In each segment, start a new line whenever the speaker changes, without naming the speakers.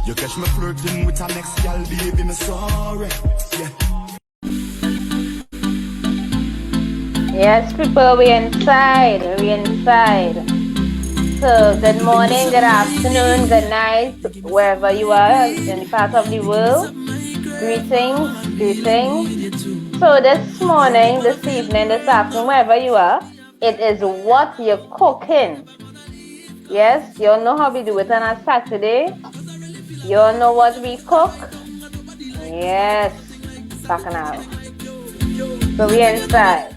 You catch me flirting with our next gal, baby, me sorry. Yeah.
Yes, people, we inside. So, good morning, good afternoon, good night, wherever you are in part of the world. Greetings. So, this morning, this evening, this afternoon, wherever you are, it is what you're cooking. Yes, you all know how we do it on a Saturday. You all know what we cook? Yes, back now. So we inside.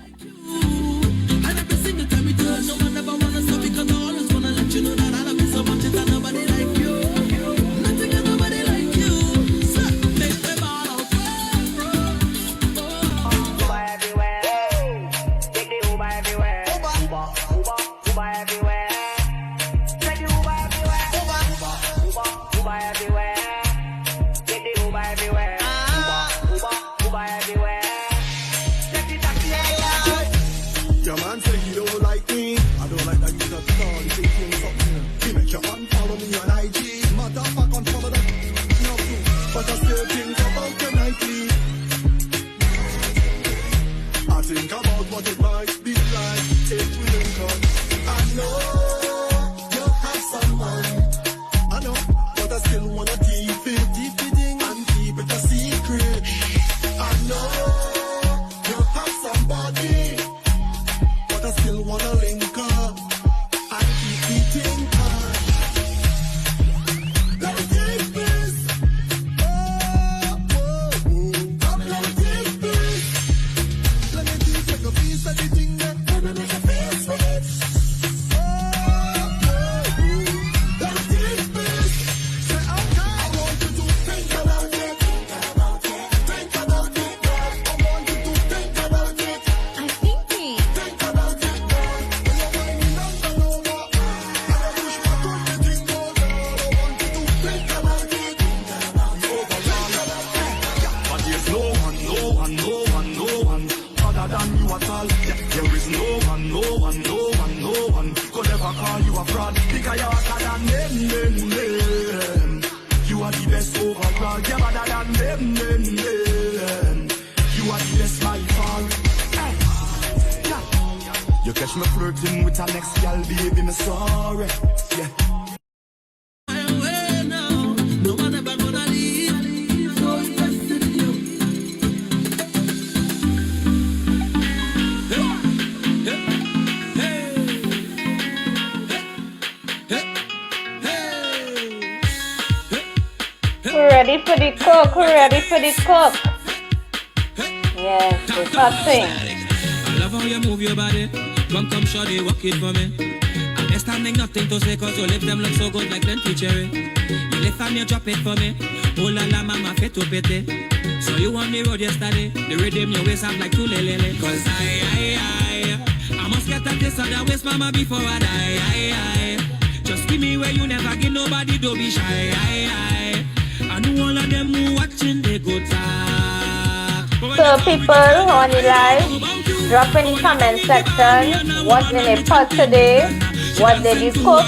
You catch me flirting with our next gal, baby, me sorry. Yeah.
Ready for the cook. Yes, it's hot thing.
I love how you move your body. Come shorty, walk it for me. And there's standing nothing to say, cause your lips them look so good like plenty cherry. You lift and you drop it for me. Oh la la mama, fit to pity. So you on the road yesterday. The rhythm your waist sound like two lele. Cause I must get at this other waist mama before I die. Just give me where you never give nobody, don't be shy. I know all of them who watching they go talk.
So people on the live, drop in the comment section what's in a pot today, what did you cook,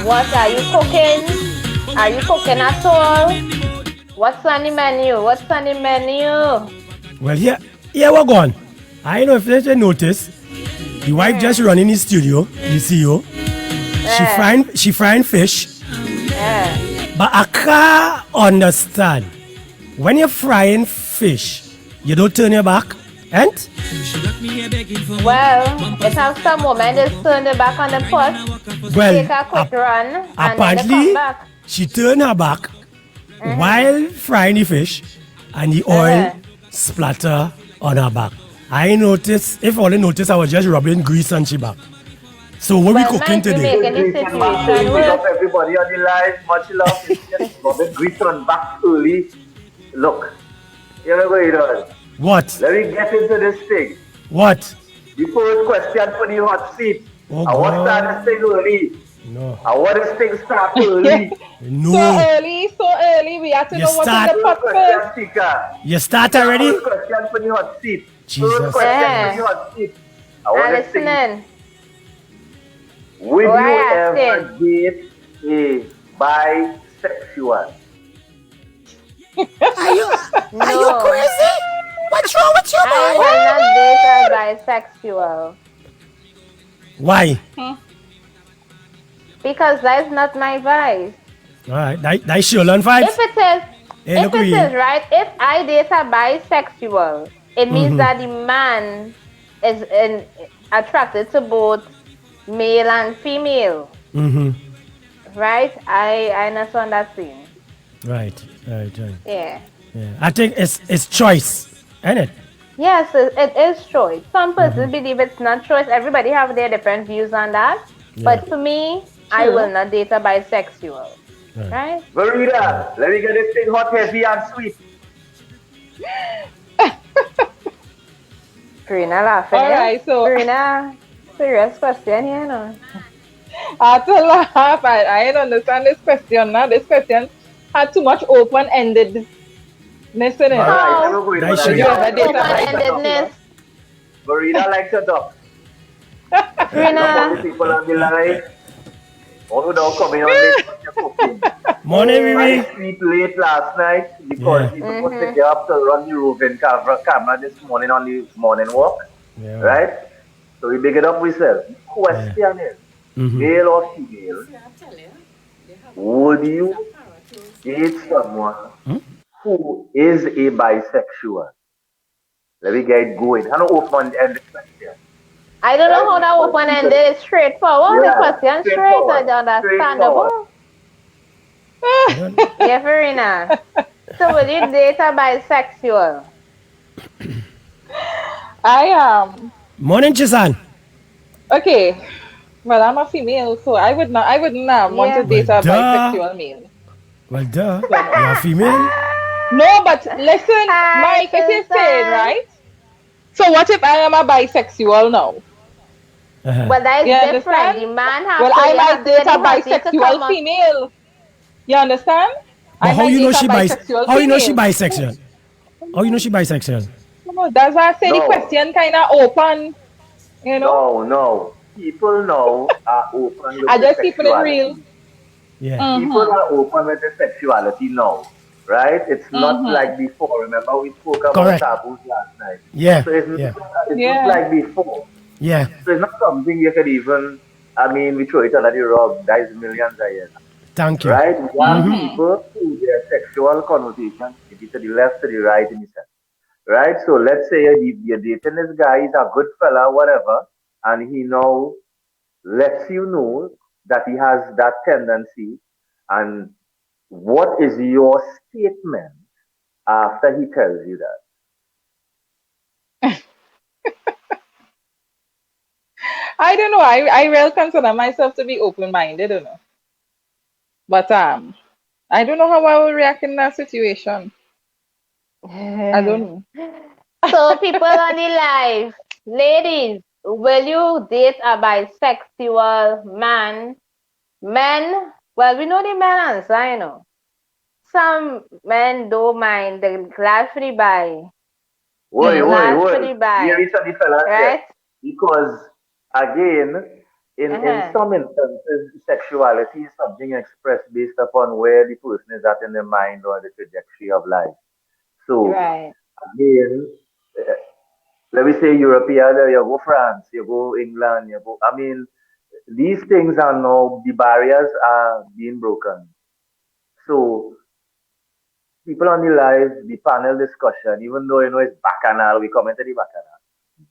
what are you cooking, are you cooking at all, what's on the menu?
Well, here we're gone. I know if you notice, the wife just running in the studio, the CEO. She frying fish. But I can't understand. When you're frying fish, you don't turn your back. And
She got me here begging for
Well, it has some women just turn their back on the pot,
well,
take a quick run, and then they come
apparently
back.
she turned her back while frying the fish, and the oil splatter on her back. I noticed. If only noticed, I was just rubbing grease on she back. So what we
Well,
cooking
might be
today?
making the
Grease and back
situation
early. Big up
worse.
everybody on the live. Much love. Yes, Robert Grease on back early. Look, here we go.
What?
Let me get into this thing.
What?
The first question for the hot seat.
Oh,
I want to start
God.
this thing early.
No.
I want this thing start early.
No.
So early, we have to
You
know what's in
start-
the
First
pot
question,
first.
Tika.
You start already?
First question for the hot seat.
Jesus.
First question for the hot seat. I want
I'm
this thing.
listening.
Would you
Why
ever
asking?
date a bisexual?
No.
crazy? What's wrong with you,
I will not date a bisexual
Why?
because that's not my vibe.
All right. That sure on vibes.
If it is,
Hey, look
if it
we-
is right, if I date a bisexual, it means that the man is attracted to both male and female,
Mm-hmm.
right? I not on that scene.
Right.
Yeah.
Yeah. I think it's choice, isn't it?
Yes, it is choice. Some persons believe it's not choice. Everybody have their different views on that. But for me, I will not date a bisexual. Right?
Verita, let me get this thing hot, heavy, and sweet.
Karina laughing.
All right, so-
Karina, serious question here, no?
I had to laugh. I didn't understand this question now. This question had too much open-endedness in it.
Alright, I'm going
Nice
to
shade.
You ever date a
Open-endedness.
Verita likes a duck. Some
Karina,
of the people on the line. Oh, now coming on late for your cooking.
Morning,
I
Mimi.
sleep late last night because
Yeah.
he's supposed to get up to run the roving camera this morning on the morning walk.
Yeah.
Right? So we big it up ourselves. Question is, male or female, would you date someone who is a bisexual? Let me get going. I don't open-ended question.
I don't know how that open-ended is straightforward. The
Yeah,
question straight
straightforward.
and understandable. Yeah, Karina. So will you date a bisexual?
I
Morning, Chisan.
okay. Well, I'm a female, so I wouldn't want to
Yeah.
date
Well,
a
duh.
bisexual male.
Well, duh. You're a female.
No, but listen,
Hi,
Mike, it is
Susan.
saying, right? So what if I am a bisexual now?
Well, that is
You
different.
understand?
The man has
Well,
to
I
you have
might
to
date
get
a
the husband to come
bisexual
up.
female. You understand?
But
I
how
might
you know
date a
she
bisexual
How you know she
female.
bisexual? How you know she bisexual?
No, that's why I say the
No.
question kind of open. You know?
No. People now are open with
I
the
just keep it
sexuality.
real.
Yeah.
People are open with the sexuality now, right? It's not like before. Remember we spoke about
Correct.
taboos last night.
Yeah.
So it's
Yeah.
not like before.
Yeah.
So it's not something you could even, we throw it under the rug. That is millions a year,
Thank you.
right? We have people who their sexual connotation, maybe to the left, to the right, in the center, right? So let's say you're dating this guy, he's a good fella, whatever, and he now lets you know that he has that tendency. And what is your statement after he tells you that?
I don't know. I really consider myself to be open-minded, you know. But I don't know how I will react in that situation. I don't know.
So people on the live, ladies, will you date a bisexual man? Men, well, we know the men answer, you know. Some men don't mind. They're glad for the bi. Glad for the bi.
Here is the fella
Right?
because again, in some instances, sexuality is something expressed based upon where the person is at in their mind or the trajectory of life. So
Right.
again, let me say European, you go France, you go England, these things are now, the barriers are being broken. So people on the live, the panel discussion, even though it's bacchanal, we come into the bacchanal.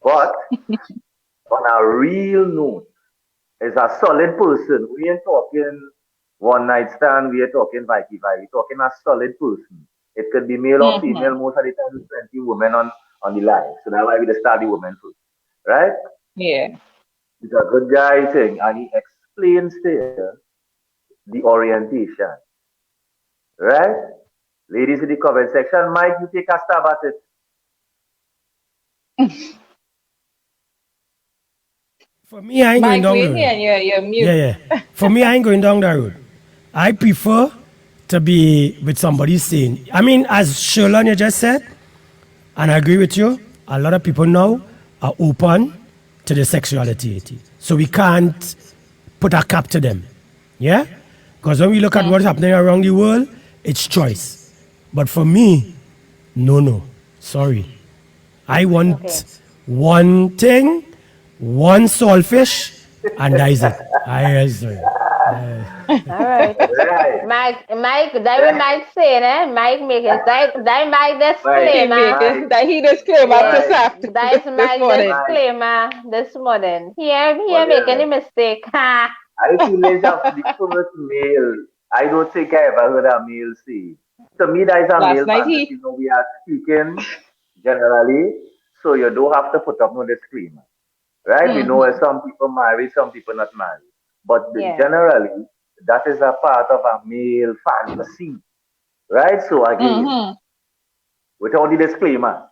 But on a real note, is a solid person. We ain't talking one night stand, we are talking Vicky vibe. We're talking a solid person. It could be male or female,
Mm-hmm.
most of the time there's plenty women on the live. So that's why we just start the women first. Right?
Yeah.
He's a good guy thing and he explains there the orientation. Right? Ladies in the comment section, Mike, you take a stab at it.
For me, I ain't going
Mike,
down
we
the
here
road.
and you're mute.
Yeah, yeah. For me, I ain't going down that road. I prefer to be with somebody sane. I mean, as Sherlon you just said, and I agree with you, a lot of people now are open to the sexuality. So we can't put a cap to them. Yeah? Because when we look at what's happening around the world, it's choice. But for me, no. Sorry. I
Okay.
want one thing, one saltfish, and that is it. I sorry.
All right.
Right.
Mike, that we Mike saying, Mike making that Mike
Mike,
He make
disclaimer.
it
Mike,
that he disclaimer this
Yes,
Mike,
after
that is
this
Mike
morning.
Mike.
disclaimer this morning.
But
Here making a mistake. Ha.
I feel it's the first male. I don't think I ever heard a male say. To me, that is a
Last
male
night
fantasy.
he
We are speaking generally, so you don't have to put up no disclaimer. Right? We know
mm-hmm.
some people married, some people not married. But
Yeah.
generally, that is a part of a male fantasy. Right? So again,
Mm-hmm.
without the disclaimer,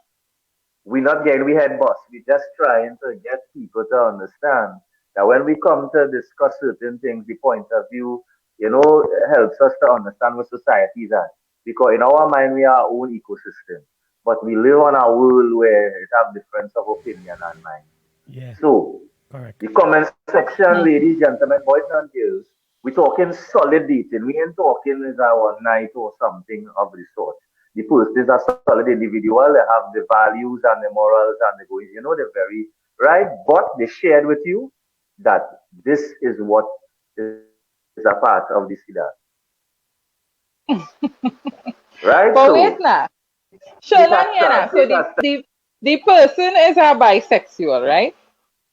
we're not getting we head boss. We're just trying to get people to understand that when we come to discuss certain things, the point of view, helps us to understand what society is at. Because in our mind, we are our own ecosystem. But we live on a world where it have difference of opinion and mind.
Yeah,
So,
correct.
the comment section, ladies, gentlemen, boys and girls, we're talking solid dating. We ain't talking is our night or something of the sort. The person is a solid individual. They have the values and the morals and the goings. They're very right. But they shared with you that this is what is a part of the SIDA. Right?
But
So
wait now.
take a
Sholan here
stand.
now. So
Take a stand.
the person is a bisexual, right?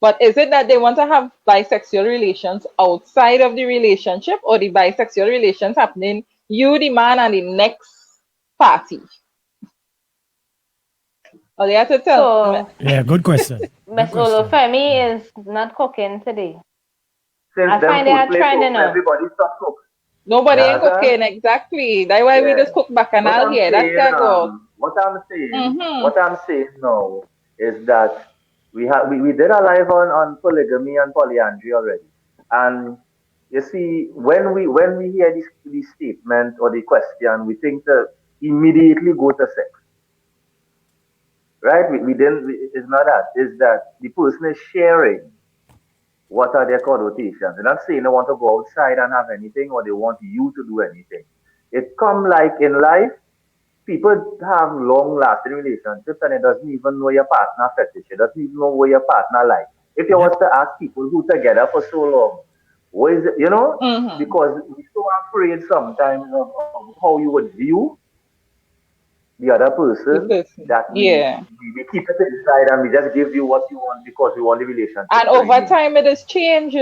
But is it that they want to have bisexual relations outside of the relationship, or the bisexual relations happening you, the man, and the next party? Or they have to tell me.
So
Yeah, good question.
Miss
Good question.
Olufemi is not cooking today.
Since
I
them
find they
food
are
play
trending
cook,
now.
everybody stop cook.
Nobody
You
ain't
understand?
cooking exactly. That's why we
Yeah.
just cook
What
bacchanal
I'm
here. That's
saying,
their go.
what
Mm-hmm.
I'm saying now is that we did a live on polygamy and polyandry already. And you see, when we hear this statement or the question, we think to immediately go to sex. Right? We didn't it's not that. It's that the person is sharing what are their connotations. They're not saying they want to go outside and have anything or they want you to do anything. It come like in life people have long lasting relationships and it doesn't even know your partner fetish. It doesn't even know what your partner like. If you
Yep.
was to ask people who together for so long, what is it,
Mm-hmm.
because we're so afraid sometimes of how you would view the other
The
person
person.
that
Yeah.
we keep it inside and we just give you what you want because we want the relationship
And
to
over
remain.
time it has changed,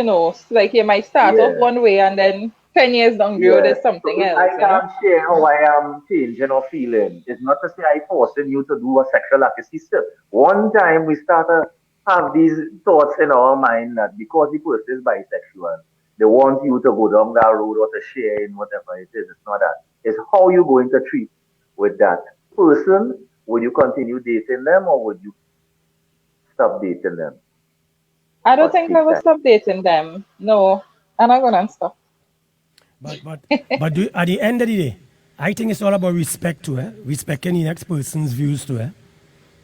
Like you might start off
Yeah.
one way and then 10 years down the road
Yeah.
is
So
something
if
else,
I can't share how I am changing or feeling, it's not to say I forcing you to do a sexual act. You see, still, one time we start to have these thoughts in our mind that because the person is bisexual, they want you to go down that road or to share in whatever it is. It's not that. It's how you're going to treat with that person. Would you continue dating them or would you stop dating them
I don't
or
think I
speak
will
that?
stop dating them. No. I'm not gonna stop.
But at the end of the day, I think it's all about respect to her, respecting the next person's views to her.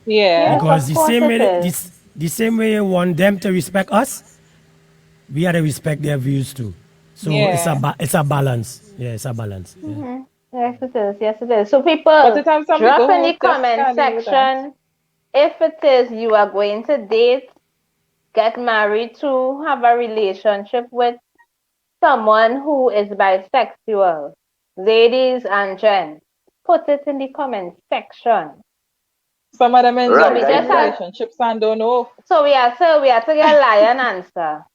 Yeah.
Yes,
Because
of course it is.
the same way you want them to respect us, we have to respect their views too. So
Yeah.
it's a balance. Yeah, it's a balance. Yeah.
Mm-hmm. Yes, it is. Yes, it is. So
But
people,
it have some
drop
people
in the
who just
comment
can't deal with that.
section if it is you are going to date, get married to, have a relationship with someone who is bisexual. Ladies and gents. put it in the comment section.
Some of them in
Right,
we
long
just
term
have
relationships and don't know.
so we have to get a lion answer.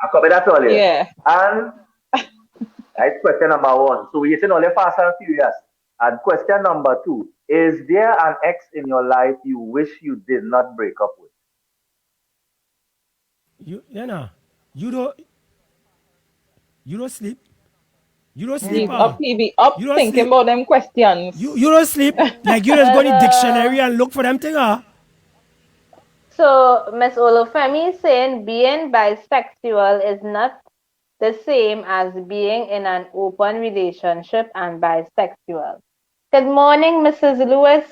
I copy that all here.
Yeah.
And that's question number one. So we're getting only fast and furious. And question number two. Is there an ex in your life you wish you did not break up with?
You know, you don't you don't sleep. You don't sleep,
He's up, he be up
You don't
thinking
sleep.
about them questions.
You don't sleep. Like you just go in the dictionary and look for them thing,
So Miss Olufemi is saying being bisexual is not the same as being in an open relationship and bisexual. Good morning, Mrs. Lewis.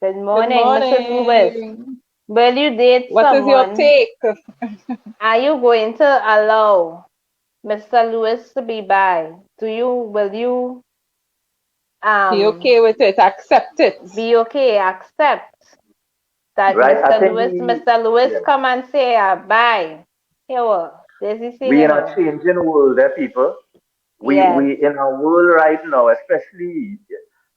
Good
Good
morning, Mrs. Lewis.
morning.
Will you date
What is your
someone?
take?
Are you going to allow Mr. Lewis to be bi? Will you
Be okay with it, accept it.
be okay, accept that
Right? I think
Mr. Lewis
yeah,
come and say bye. Here what? This is it,
we
you
in a
know.
changing world there, people.
Yes.
We in a world right now, especially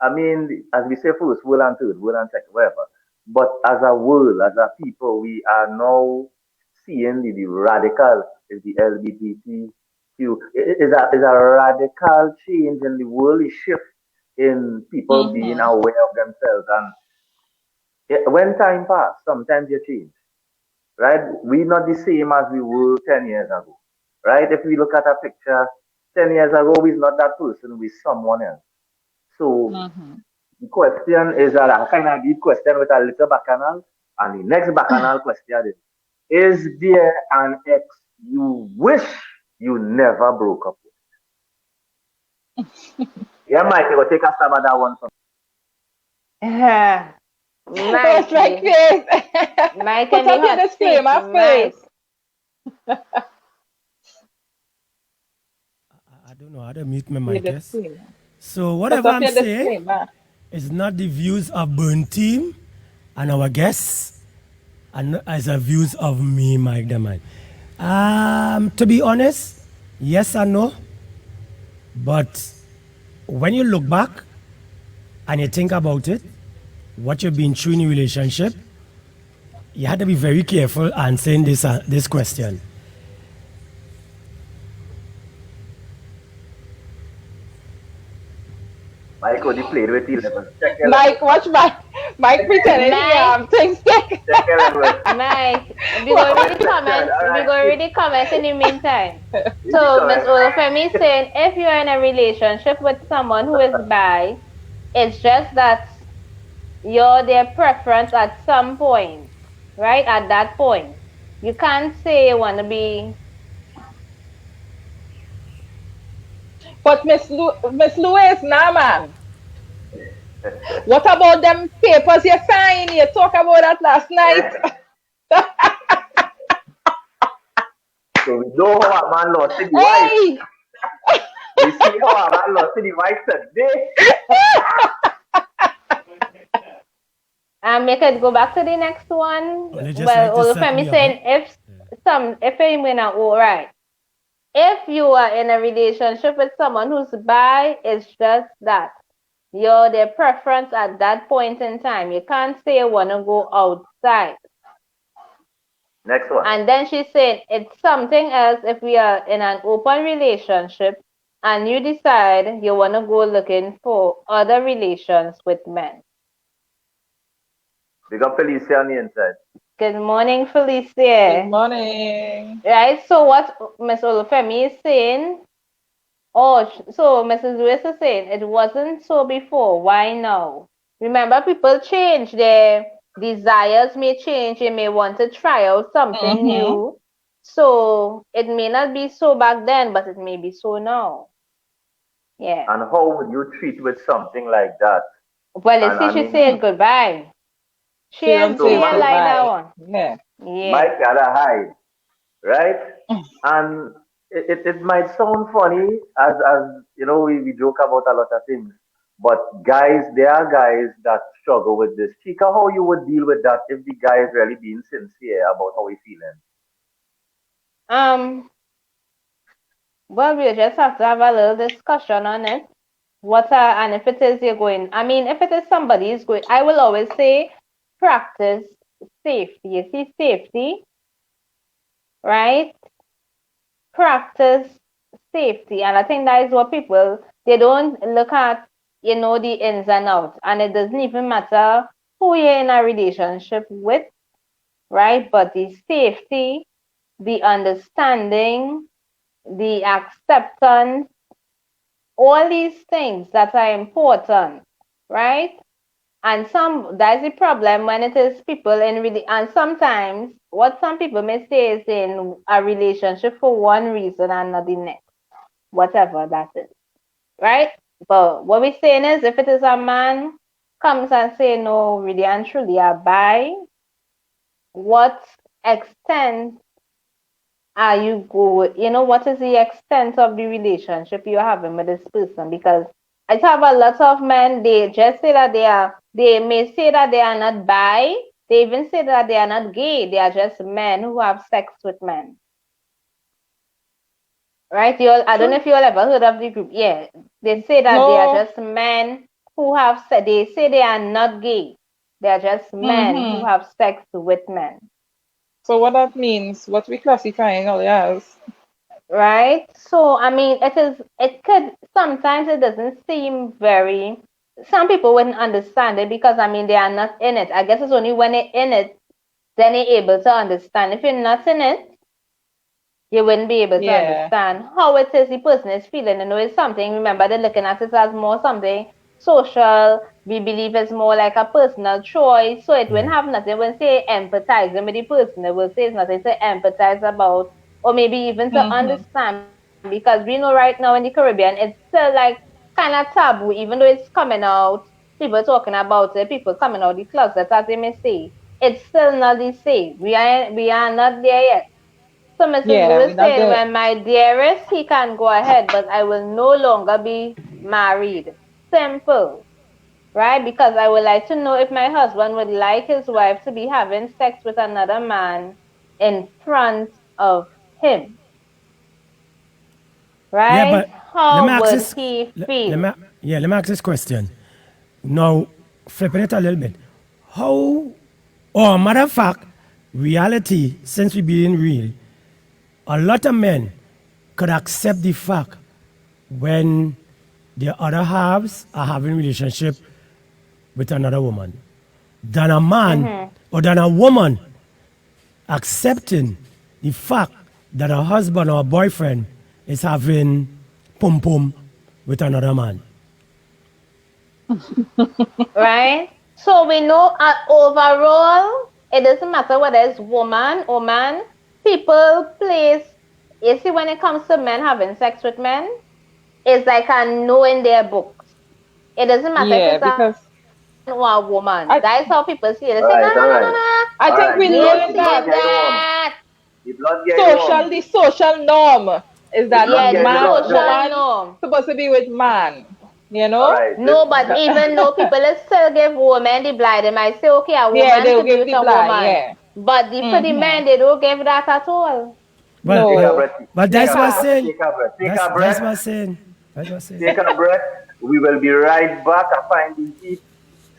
I mean, as we say first, world and third, world and second, whatever. But as a world, as a people, we are now seeing the radical is the LGBTQ is a radical change in the world, a shift in people being
Mm-hmm.
aware of themselves. And when time pass, sometimes you change, right? We're not the same as we were 10 years ago, right? If we look at a picture 10 years ago, we're not that person, we're someone else. So
Mm-hmm.
the question is a kind of deep question with a little bacchanal. And the next bacchanal question is there an ex you wish you never broke up with? Yeah, Mike, you go take a stab at that one.
What's my
Mikey,
face?
Mike
Put
and the
up your
hot seat.
disclaimer
Mike.
first.
I don't know how to mute my
Your
mic, yes.
disclaimer.
So
Put
whatever
up
I'm
your
saying
disclaimer.
is not the views of Burn Team and our guests, and not as the views of me, Mike the Man. To be honest, yes and no. But when you look back and you think about it, what you've been through in a relationship, you had to be very careful answering this question.
Mike only played with 11. Check your
Mike,
level.
watch Mike pretending he
Mike,
things.
Check your level.
Mike, we go
What?
read the comments.
All
We
right,
go read the comments in the meantime.
you
So
go
Miss
ahead.
Olufemi is saying if you're in a relationship with someone who is bi, it's just that you're their preference at some point, right? At that point. You can't say you want to be.
But Miss Lewis, nah man. What about them papers you signed? You talk about that last night.
So we know how a man lost his wife.
Hey!
We see how a man lost his wife today.
Make it go back to the next one.
Well, they just
Well,
like to set
Olufemi
me up,
saying if you win all right. If you are in a relationship with someone who's bi, it's just that you're their preference at that point in time. You can't say you want to go outside.
Next one.
And then she said it's something else if we are in an open relationship and you decide you want to go looking for other relations with men.
We got Felicia on the inside.
Good morning,
Good
Felicia.
morning.
Right, so what Ms. Olufemi is saying, so Mrs. Lewis is saying it wasn't so before. Why now? Remember, people change. Their desires may change. They may want to try out something
Mm-hmm.
new. So it may not be so back then, but it may be so now. Yeah.
And how would you treat with something like that?
Well, you
And
see,
I
she
mean,
said goodbye. She
She
ain't
don't say
like that
goodbye.
one.
Yeah.
Yeah.
Mike gotta hide, right? And it might sound funny as you know, we joke about a lot of things. But guys, there are guys that struggle with this. Chica, how you would deal with that if the guy is really being sincere about how he feeling?
Well, we just have to have a little discussion on it. And if it is you're going, I mean, if it is somebody is going, I will always say practice safety. You see, safety, right? Practice safety. And I think that is what people, they don't look at, the ins and outs. And it doesn't even matter who you're in a relationship with, right? But the safety, the understanding, the acceptance, all these things that are important, right? And that's the problem when it is people in really, and sometimes what some people may say is in a relationship for one reason and not the next, whatever that is, right? But what we're saying is if it is a man comes and say no, really and truly I buy, what extent are you what is the extent of the relationship you're having with this person? Because I have a lot of men, they just say that they may say that they are not bi, they even say that they are not gay, they are just men who have sex with men. Right? I don't know if you all ever heard of the group. Yeah, they say that they are
No.
just men who have sex. They say they are not gay. They are just men who
Mm-hmm.
have sex with men.
So what that means, what we classifying all as?
Right? So, I mean, sometimes it doesn't seem very, some people wouldn't understand it because, I mean, they are not in it. I guess it's only when they're in it, then they're able to understand. If you're not in it, you wouldn't be able to
Yeah.
understand how it is the person is feeling. It's something, remember, they're looking at it as more something social. We believe it's more like a personal choice. So it wouldn't have nothing, when say empathizing with the person, it will say it's nothing to empathize about, or maybe even to
Mm-hmm.
understand, because we know right now in the Caribbean, it's still like kind of taboo, even though it's coming out, people talking about it, people coming out the closet, as they may say. It's still not the same. We are not there yet. So Mrs.
Yeah,
Lewis
we're not
saying,
there.
when my dearest, he can go ahead, but I will no longer be married. Simple, right? Because I would like to know if my husband would like his wife to be having sex with another man in front of him,
Yeah,
right?
but let me
How
ask
would
this.
he
Let
feel?
me let me ask this question. Now, flipping it a little bit. How, or matter of fact, reality, since we being real, a lot of men could accept the fact when their other halves are having relationship with another woman than a man
Mm-hmm.
or than a woman accepting the fact that a husband or a boyfriend is having pum pum with another man.
Right? So we know overall, it doesn't matter whether it's woman or man, people place, you see, when it comes to men having sex with men, it's like a no in their books. It doesn't matter if
Yeah,
it's a
because
man or a woman. That is
I
how people see it. They say, no,
All
no,
right,
no,
all
no, no,
right,
no.
I
all
think
right.
we
We ain't
learned
The blood
that
saying
getting warm.
that.
The blood getting warm.
the social norm is
The
that
blood
Yeah, the
getting
man,
hot.
social
woman
norm.
supposed to be with man, you
All
know?
right,
No, but even though people still give women the blind, they might say, okay, a
Yeah,
woman
they'll
could be
give
with
the
a
blind,
woman.
yeah.
But for the
Mm-hmm.
men, they don't give that at all.
But
take a
but
No.
breath.
but
Take
that's
a
what I'm
breath.
Never.
saying.
Take a breath. Take
That's
a
that's
breath.
what I'm saying. That's what I'm saying.
Take a breath. We will be right back. I find the heat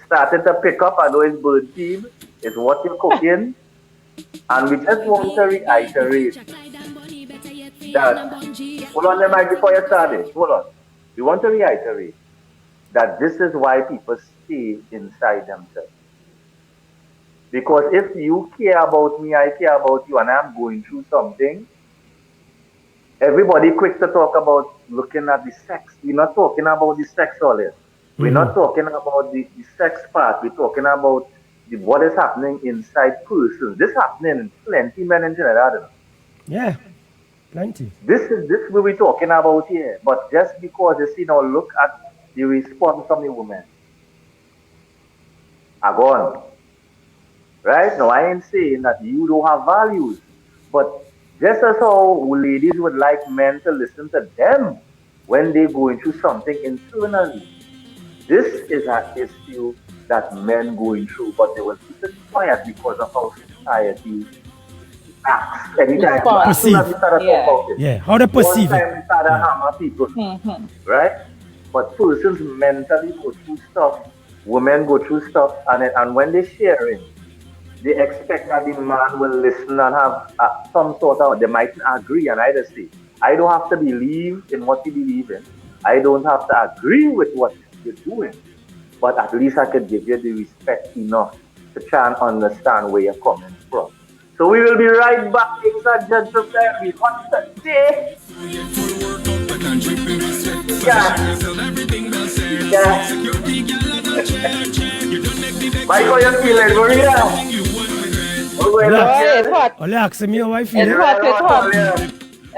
started to pick up. I know it's bird feed. It's what you're cooking. And we just want to reiterate that, hold on the mic before you start it. Hold on. We want to reiterate that this is why people stay inside themselves. Because if you care about me, I care about you, and I'm going through something, everybody quick to talk about looking at the sex. We're not talking about the sex all here. We're not talking about the sex part. We're talking about what is happening inside persons. This happening in plenty men in general. You know.
Yeah, plenty.
This is what we're talking about here. But just because you see now, look at the response from the women. Are gone. Right? Now I ain't saying that you don't have values. But just as how ladies would like men to listen to them when they're going through something internally. This is an issue that men going through, but they will keep it quiet because of how society acts. Anytime, as
Respond.
soon as we
Perceive.
start to talk
Yeah.
about it,
Yeah, how they
one
perceive it.
time we start to
Yeah.
hammer people,
Mm-hmm.
right? but persons mentally go through stuff, women go through stuff, and when they sharing, they expect that the man will listen and have some sort of, they might agree, and I just say, I don't have to believe in what you believe in. I don't have to agree with what you're doing, but at least I could give you the respect enough to try and understand where you're coming from. So we will be right back, ladies and gentlemen. We hot today. Yeah, yeah. Michael, you feeling, Maria? Oh,
Ole,
well,
Boy, it's hot.
Ole asking me how I
It's
feel.
hot. It's hot.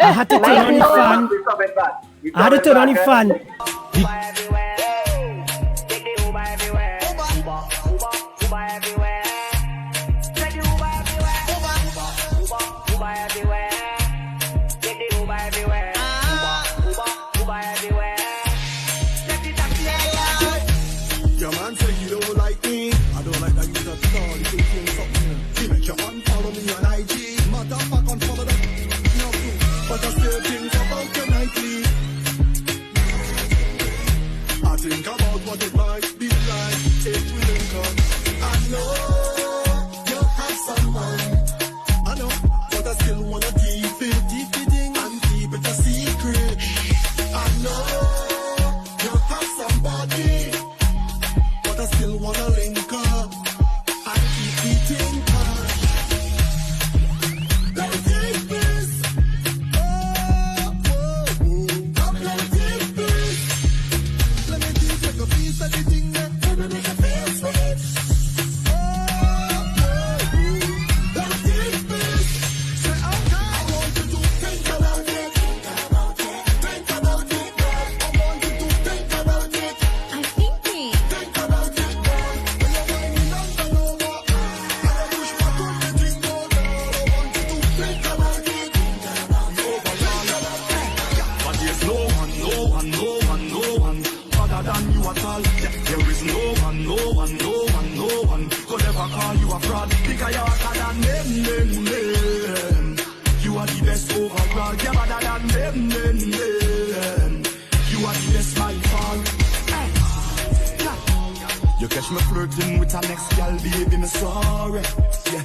I had to turn on the fan.
We coming back. We
I had to
coming
turn on the
back,
fan.
Your man say you don't like me. I don't like that you just call. You think you something. He make you unfollow me on IG. Motherfucker, unfollow that. No, but I still think about your nightly. I think about what it might be like if we link up. I know you have someone. I know, but I still wanna keep it in and keep it a secret. I know you have somebody, but I still wanna link up and keep it in touch. Let me take this. Oh, whoa, whoa. Come, let me take this. Let me take a piece of the thing that wanna make a feel sweet. Oh, whoa, whoa. Let me take this. Say, okay. I want you to think about it. Think about it. Think about it, girl. I want you to think about it.
I'm thinking.
Think about it, girl. When you're whining and turn over, and I push back on the thing, girl. I want you to think about it. Think about it. But there's no one, no one, no one, no one other than you at all. There is no one, no one, no one, no one could ever call you a fraud because you're hotter than them. You are the best overall. You're better than them. You are the best, my fall. You catch me flirting with an next girl, baby, me sorry. Yeah.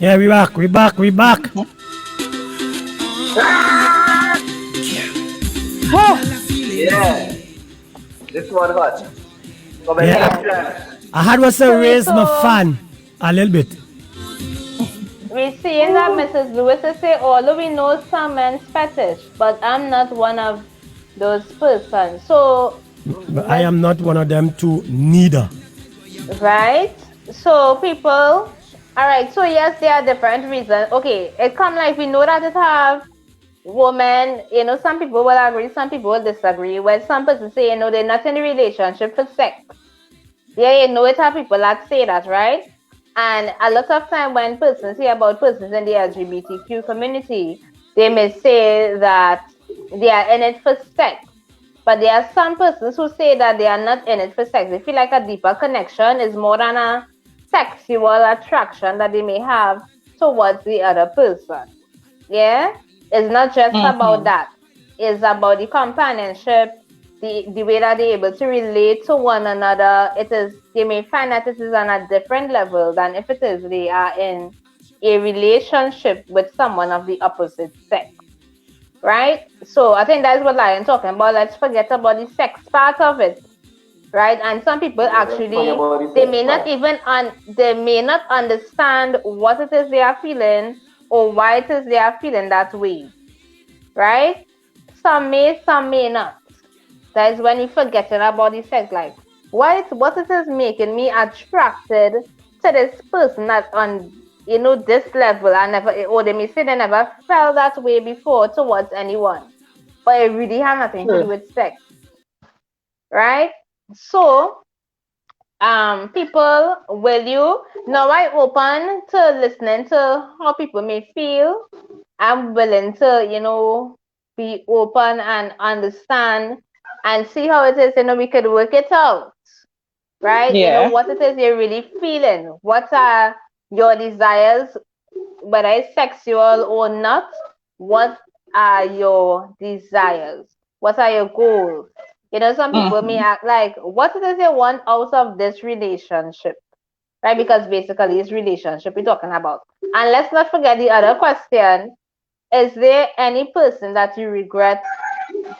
Yeah, we back.
Yeah, this one hot. Coming
Yeah.
back, yeah.
I had was to raise my fan a little bit.
We're seeing that Mrs. Lewis is saying, although we know some men's fetish, but I'm not one of those persons. So,
But I am not one of them too, neither.
right? So people, all right. So yes, there are different reasons. Okay, it come like we know that it have women. You know, some people will agree, some people will disagree. When some person say, you know, they're not in a relationship for sex. Yeah, you know, it have people that say that, right? And a lot of time when persons hear about persons in the LGBTQ community, they may say that they are in it for sex. But there are some persons who say that they are not in it for sex. They feel like a deeper connection is more than a sexual attraction that they may have towards the other person. Yeah? It's not just about that. It's about the companionship, the way that they're able to relate to one another. They may find that it is on a different level than if it is they are in a relationship with someone of the opposite sex. Right? So I think that's what I'm talking about. Let's forget about the sex part of it. Right? And some people actually they may not understand what it is they are feeling or why it is they are feeling that way. Right? Some may not. That is when you forgetting about the sex, like what it is making me attracted to this person that on this level. I never, or they may say they never felt that way before towards anyone, but it really has nothing to do with sex, right? So, people, will you now? I open to listening to how people may feel. I'm willing to be open and understand and see how it is. We could work it out, right?
Yeah.
What it is you're really feeling. What are your desires, whether it's sexual or not? What are your desires? What are your goals? Some people may
Mm-hmm.
act like, what does they want out of this relationship? Right? Because basically it's relationship we're talking about. And let's not forget the other question. Is there any person that you regret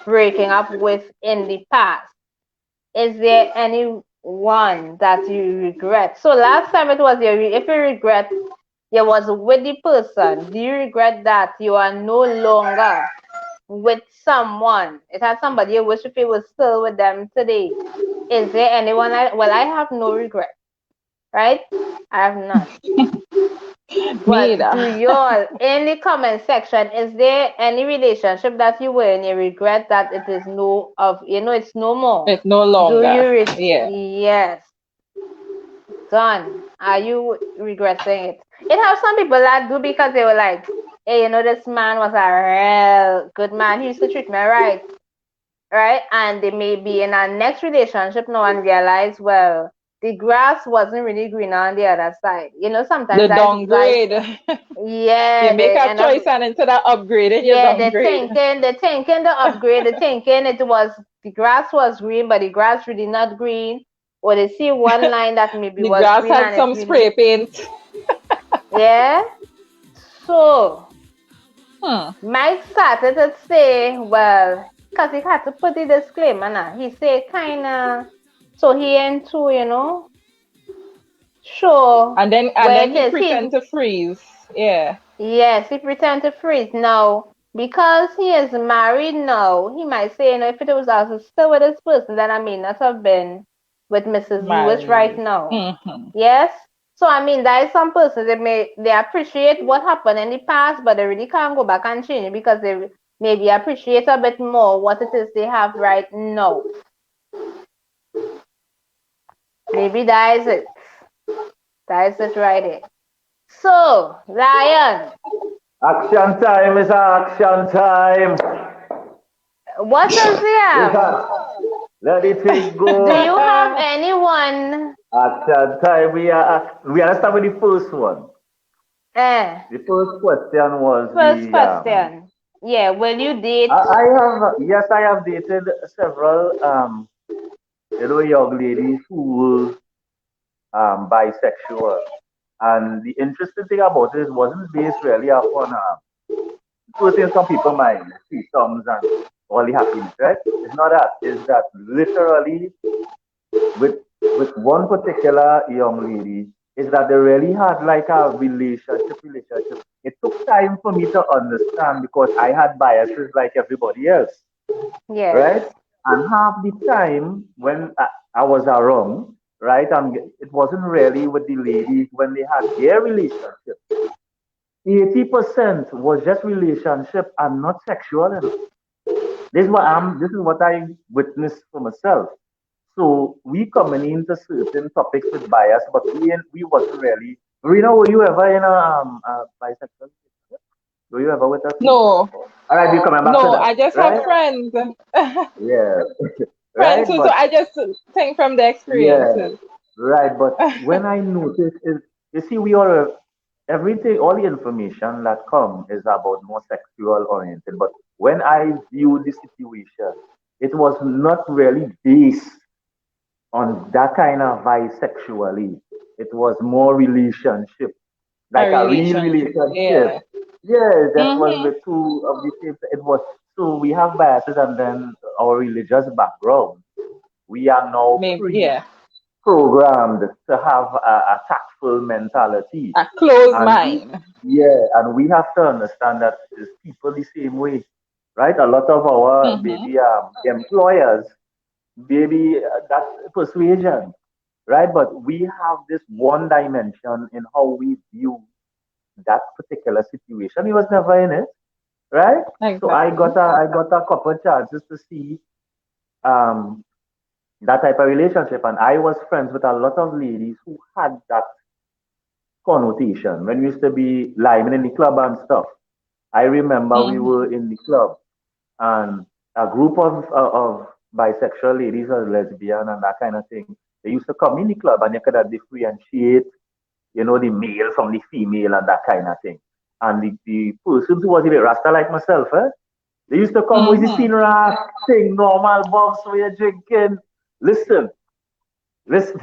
breaking up with in the past? Is there anyone that you regret? So last time it was if you regret you was with the person, do you regret that you are no longer with someone? It has somebody you wish if you was still with them today. Is there anyone well, I have no regret, right? I have none.
Me
But do
either.
you all in the comment section, is there any relationship that you were in you regret that it is it's no more?
It's no
Do
longer.
you
Yeah.
yes, done. Are you regretting it? It have some people that do because they were like, hey, this man was a real good man. He used to treat me right. Right? And they may be in a next relationship now and realize, well, the grass wasn't really greener on the other side.
The
Sometimes I
downgrade. You
yeah,
make
they
a
end up
choice and instead of upgrading, you
yeah,
downgrade.
they're thinking the upgrade, they're thinking the grass was green, but the grass really not green. Or they see one line that maybe
The
was
grass
green
had
and it's
some
really
spray paint.
yeah. So
Hmm.
Mike started to say, well, because he had to put the disclaimer now. He said kinda so he into, sure
And
where
then
it
he
is.
pretend to freeze. Yeah.
Yes, he pretend to freeze. Now, because he is married now, he might say, if it was also still with this person, then I may not have been with Mrs. Lewis right
Married.
now.
Mm-hmm.
Yes? So I mean there is some persons they appreciate what happened in the past, but they really can't go back and change it because they maybe appreciate a bit more what it is they have right now. Maybe that is it. That is it right there. So, Lion,
Action time is action time.
what does he have?
Listen, let it thing
Do you
go.
have anyone?
Action time. We are start with the first one.
Eh,
The first question was
first question. Yeah, will you date?
I have yes, I have dated several young ladies who bisexual. And the interesting thing about it wasn't based really upon first thing some people might see thumbs and all the happiness, right? It's not that. It's that literally with one particular young lady, is that they really had like a relationship. It took time for me to understand because I had biases like everybody else,
Yes.
right? And half the time when I was around, right, it wasn't really with the ladies when they had their relationship. 80% was just relationship and not sexual. This is what I witnessed for myself. So we coming into certain topics with bias, but we wasn't really. Rena, were you ever in a bisexual? Were you ever with a female
No.
before? All right, we're coming back to
No,
that,
I just have
right?
friends.
Yeah,
Friends
right.
who, so
But
I just think from the
yeah,
experiences.
right. But when I noticed is, you see, we are everything, all the information that come is about more sexual oriented. But when I view the situation, it was not really based on that kind of bisexually. It was more relationship,
A
like a real
relationship.
relationship.
Yeah.
Yeah, that was
Mm-hmm.
the two of the same. It was so we have biases and then our religious background. We are now
Maybe, yeah.
programmed to have a tactful mentality.
A closed
And
mind.
and we have to understand that it's people the same way, right? A lot of our
Mm-hmm.
maybe employers, maybe that's persuasion, right? But we have this one dimension in how we view that particular situation. He was never in it, right? So
Exactly.
I got a couple of chances to see um, that type of relationship, and I was friends with a lot of ladies who had that connotation when we used to be live in the club and stuff. I remember we
Mm-hmm.
were in the club and a group of bisexual ladies or lesbian and that kind of thing. They used to come in the club and you could differentiate, the male from the female and that kind of thing. And the persons who was a bit rasta like myself, They used to come with the scene thing, normal bombs where you're drinking. Listen, listen,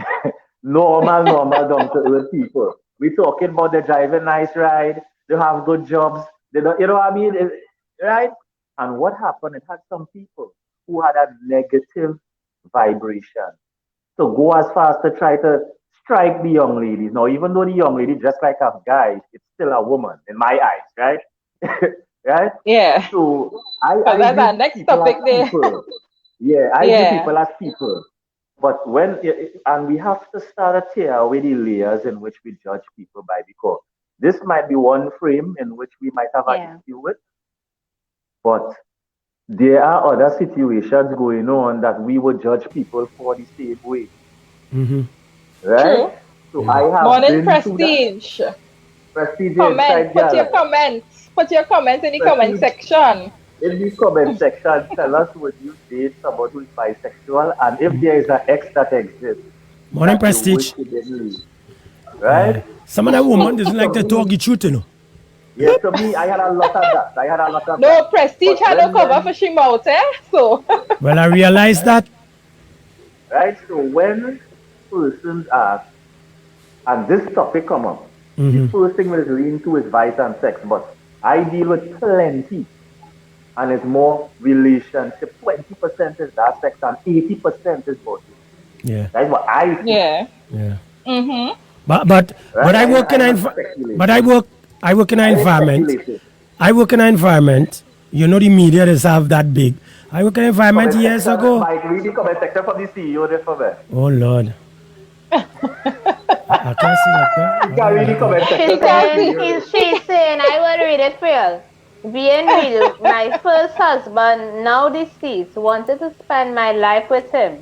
normal down to earth people. We talking about they drive a nice ride, they have good jobs, they don't, you know what I mean, right? And what happened? It had some people who had a negative vibration. So go as far as to try to strike the young ladies. Now, even though the young lady dressed like a guy, it's still a woman in my eyes, right? Right?
Yeah.
So
So
I
that's
view
our next
people
topic
as
there.
people. Yeah, I view
Yeah.
people as people. But and we have to start to tear away the layers in which we judge people by, because this might be one frame in which we might have an
Yeah.
issue with, but there are other situations going on that we would judge people for the same way, right?
True.
So I have
Morning
been through that.
Prestige.
Prestige
Comment.
inside
Put your
Gala.
comments. Put your comments in the comment
Prestige
section.
in the comment section, tell us, would you date someone who is bisexual, and if there is an ex that exists
Morning,
that you wish
Prestige.
you didn't leave, right?
Some of that woman doesn't like to
To
talk
me,
the truth, you know.
yeah, to me, I had a lot of that. I had a lot of that.
No, Prestige
But
had no
when
cover for
men,
she mouth, eh? So
Well, I realized that.
right? So when persons ask, and this topic come up, the first thing we'll lean to is vice and sex, but I deal with plenty, and it's more relationship. 20% is that sex, and 80% is both.
Yeah,
That's what I see,
yeah.
yeah.
Mm-hmm.
But
right?
I work in
I'm
an
not
but
speculating.
I work in an
I ain't
environment.
speculating.
I work in an environment. You know the media does have that big. I work in an environment
Comment
years
section,
ago.
Mike, read the comment section from the CEO there for me.
Oh Lord, I can't see that.
You can read the comment
She's
section from the
saying,
CEO there.
she's saying, I will read it for you. Being real, my first husband, now deceased, wanted to spend my life with him.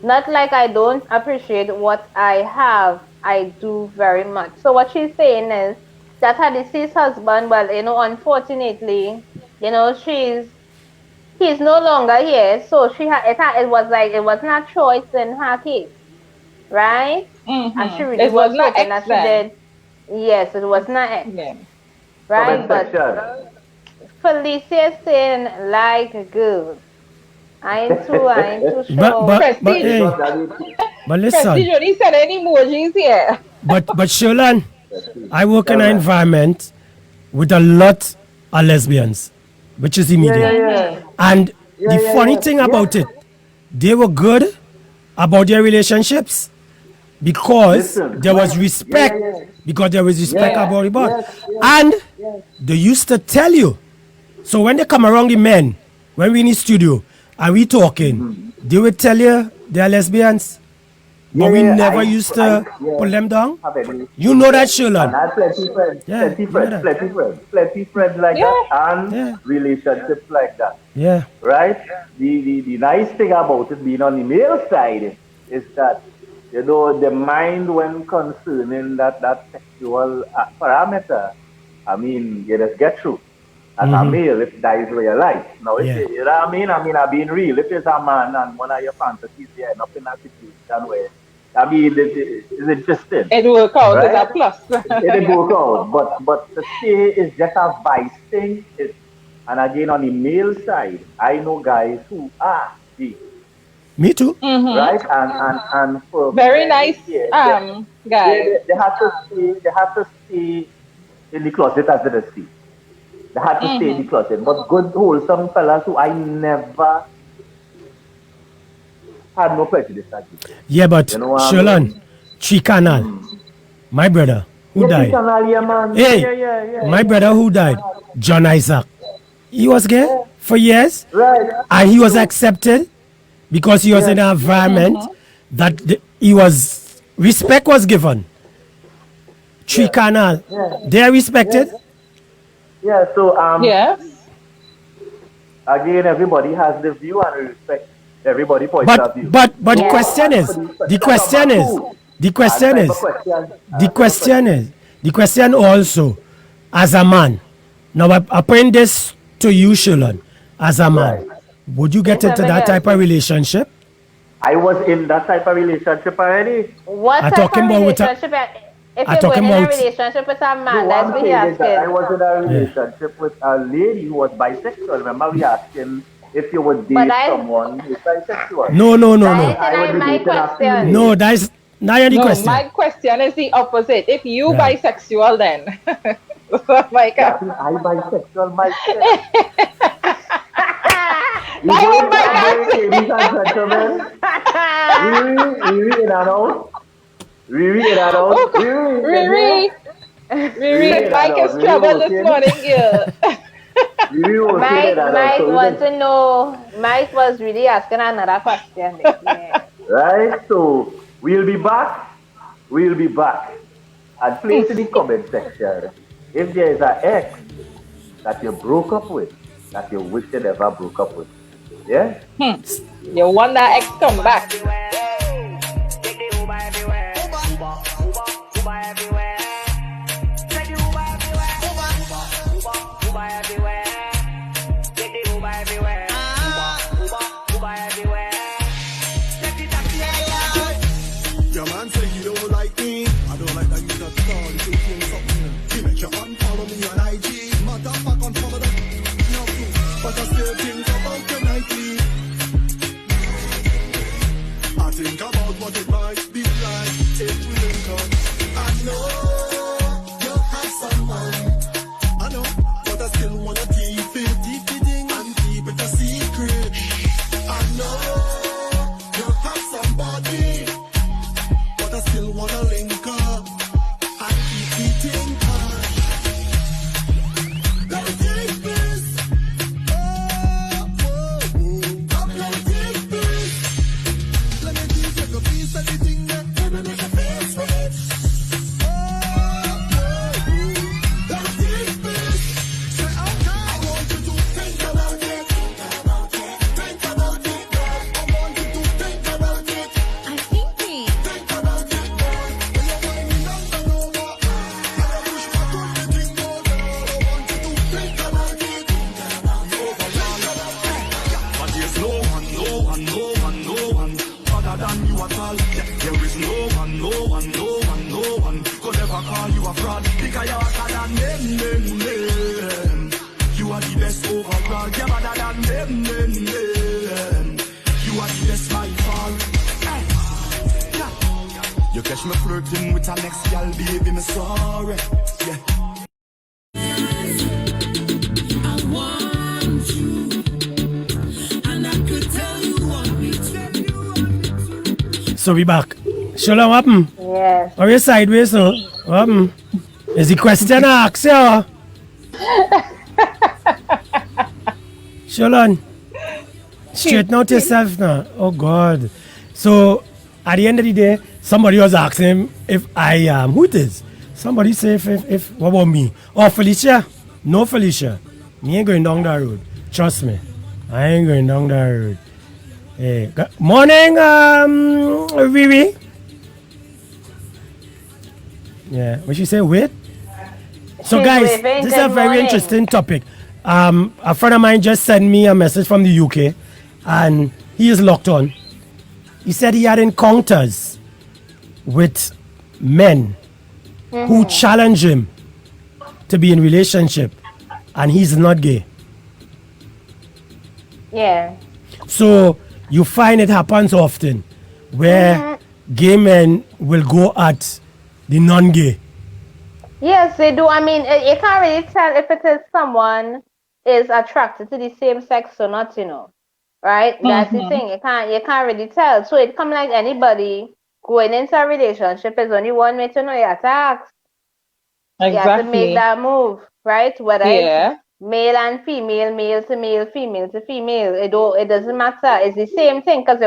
Not like I don't appreciate what I have, I do very much. So what she's saying is that her deceased husband, well, unfortunately, he's no longer here. So it was like it wasn't a choice in her case, right? And she
Mm-hmm.
really
It
was
was not
hoping
X
that she
then.
did. Yes, it was not it,
Yeah.
right?
Comment
But
section.
Felicia is saying like good. I ain't too sure.
But
Prestige.
hey,
Because that is
but
Prestige
listen.
only send any emojis here.
But Sholan, I work in
tell
an
me.
environment with a lot of lesbians, which is the
Yeah,
media.
yeah, yeah.
And
Yeah,
the
yeah,
funny
yeah.
thing
Yeah.
about it, they were good about their relationships because
Listen.
there was
Yeah, yeah,
respect,
yeah.
because there was respect
Yes,
about it.
yes, yes,
And
yes.
they used to tell you. So when they come around the men, when we in the studio and we talking, they would tell you they're lesbians, but
Yeah,
we
yeah, yeah.
never used to
Yeah.
pull them down.
Have any
You
issue with
know that,
that. And
Sholan.
I have
Yeah, you know that.
plenty friends like that,
Yeah.
and
Yeah,
relationships like that,
yeah.
right? The nice thing about it being on the male side is that, the mind when concerning that sexual parameter, I mean, you just get through. As a male, it dies with your life. Now, if
Yeah.
you know what I mean? I'm being real. If it's a man and one of your fantasies, you end up in a situation where, I mean, it's interesting,
It work out as
right?
a plus.
It didn't work out. But to say it's just a vice thing, and again, on the male side, I know guys who are gay,
Me too.
right? And for
Very
many
nice
years,
guys.
they had to stay in the closet as they stay. They had to stay in the closet. But good, wholesome fellas who I never had no prejudice against.
Yeah, but
You know what I
Sholan,
mean?
Chikanal, my brother who
Yeah,
died.
yeah, man.
Hey,
Yeah.
my brother who died, John Isaac. He was gay for years,
Right.
and he was accepted because he was in an environment that he was respect was given. Chikanal, they are respected.
Yeah, so
Yes.
again, everybody has the view and we respect everybody point of view.
But the
Yeah.
question is, the question is, the question also, as a man. Now I point this to you, Shulon, as a man.
Right.
Would you get into that type of relationship?
I was in that type of relationship already.
What
I'm
type
talking
of
about with
relationship? If
I'm
you're
talking
going in a
about.
relationship with a man,
No, what
that's
I'm
what he
saying is that I
asking.
was in a relationship with a lady who was bisexual. Remember, we asked him if you would
But
date someone who's bisexual.
No, no, no,
That
that
means
no.
isn't
I would be
my
dating a
question.
female.
No, that's not any
No,
question.
my question is the opposite. If you
Right.
bisexual, then
Yeah, I
Micah.
think I bisexual myself. We
That
going
was
to a
my
break,
answer.
ladies and gentlemen. Riri in and out. Riri in and out.
Oh,
Riri, you
Riri,
there? Riri
Riri,
in and
Mike
out.
is
Riri
trouble this
working.
morning, girl.
Riri working in
Mike,
and out.
Mike
So we
want
just,
to know. Mike was really asking another question. Yeah.
right? So we'll be back. We'll be back. And place in the comment section if there is an ex that you broke up with, that you wish you never broke up with. Yeah?
You want that ex come back?
Your man say he don't like me. I don't like that you just call. You should feel something. He make you unfollow me on IG. Motherfucker, unfollow that. No clue. But I still think about your Nike. I think about what it might be like if we link up. I know you have someone. I know, but I still wanna keep it and keep it a secret. I know you have somebody, but I still wanna link up and keep it in touch. Let me take this. Come let me take this. Let me take a piece of the thing that let me make a face with it. Let me take this. Say, okay, I want you to think about it. Think about it, girl. I want you to think about it.
I'm thinking.
Think about it, girl. When you're whining up and over, and I push back on the thing, oh, girl. I want you to think about it. But there's no one, no one, no one, no one other than you at all. There is no one, no one, no one, no one could ever call you a fraud because you're better than them. You are the best overall. You're better than them. You are the best by far. Hey. Yeah. You catch me flirting with our next gal, baby, me sorry. Yeah.
I want you, and I could tell you want me to.
So we back. Shalom, what happened?
Yes.
Are you sideways, so? What happened? Is the question I ask you? Shalom. Straighten out yourself now. Oh, God. So, at the end of the day, somebody was asking him if I am. Who it is? Somebody say if what about me? Oh, Felicia? No, Felicia. Me ain't going down that road. Trust me. I ain't going down that road. Hey, morning, Vivi. Yeah, what she say? Wait. So,
She's
guys,
waving.
this is a
Good
very
morning.
interesting topic. A friend of mine just sent me a message from the UK, and he is locked on. He said he had encounters with men who challenge him to be in relationship, and he's not gay.
Yeah.
So you find it happens often where gay men will go at the non-gay.
Yes, they do. I mean, you can't really tell if it is someone is attracted to the same sex or not, right? That's the thing. You can't really tell. So it come like anybody going into a relationship is only one way to know. You have to ask. You have to make
Exactly.
that move, right? Whether it's
Yeah.
male and female, male to male, female to female, it doesn't matter. It's the same thing because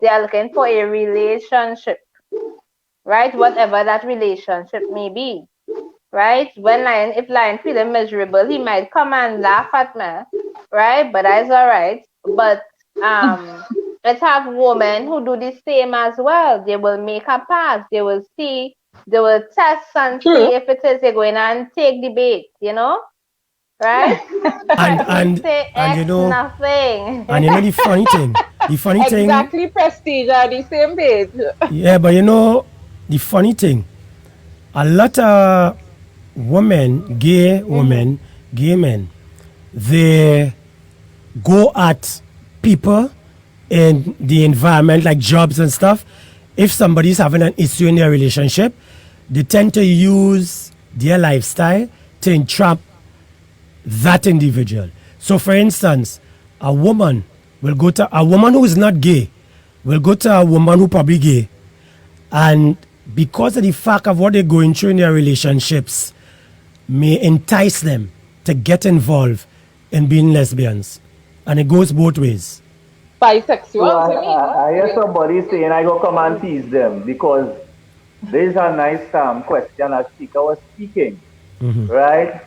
they are looking for a relationship, right? Whatever that relationship may be. Right? If Lion feeling miserable, he might come and laugh at me, right? But that's all right. But let's have women who do the same as well. They will make a pass. They will test and
True.
see if it is they're going and take the bait, right?
And
Say
and you
X
know
nothing.
and you know the funny thing. The funny thing
Exactly, Prestige are the same page.
yeah, but you know the funny thing, a lot of women, gay women, gay men, they go at people in the environment like jobs and stuff. If somebody's having an issue in their relationship, they tend to use their lifestyle to entrap that individual. So for instance, a woman who is not gay will go to a woman who probably gay, and because of the fact of what they're going through in their relationships may entice them to get involved in being lesbians. And it goes both ways.
Bisexual,
So
you mean?
I hear somebody saying I go come and tease them because there's a nice question as Chica was speaking, right?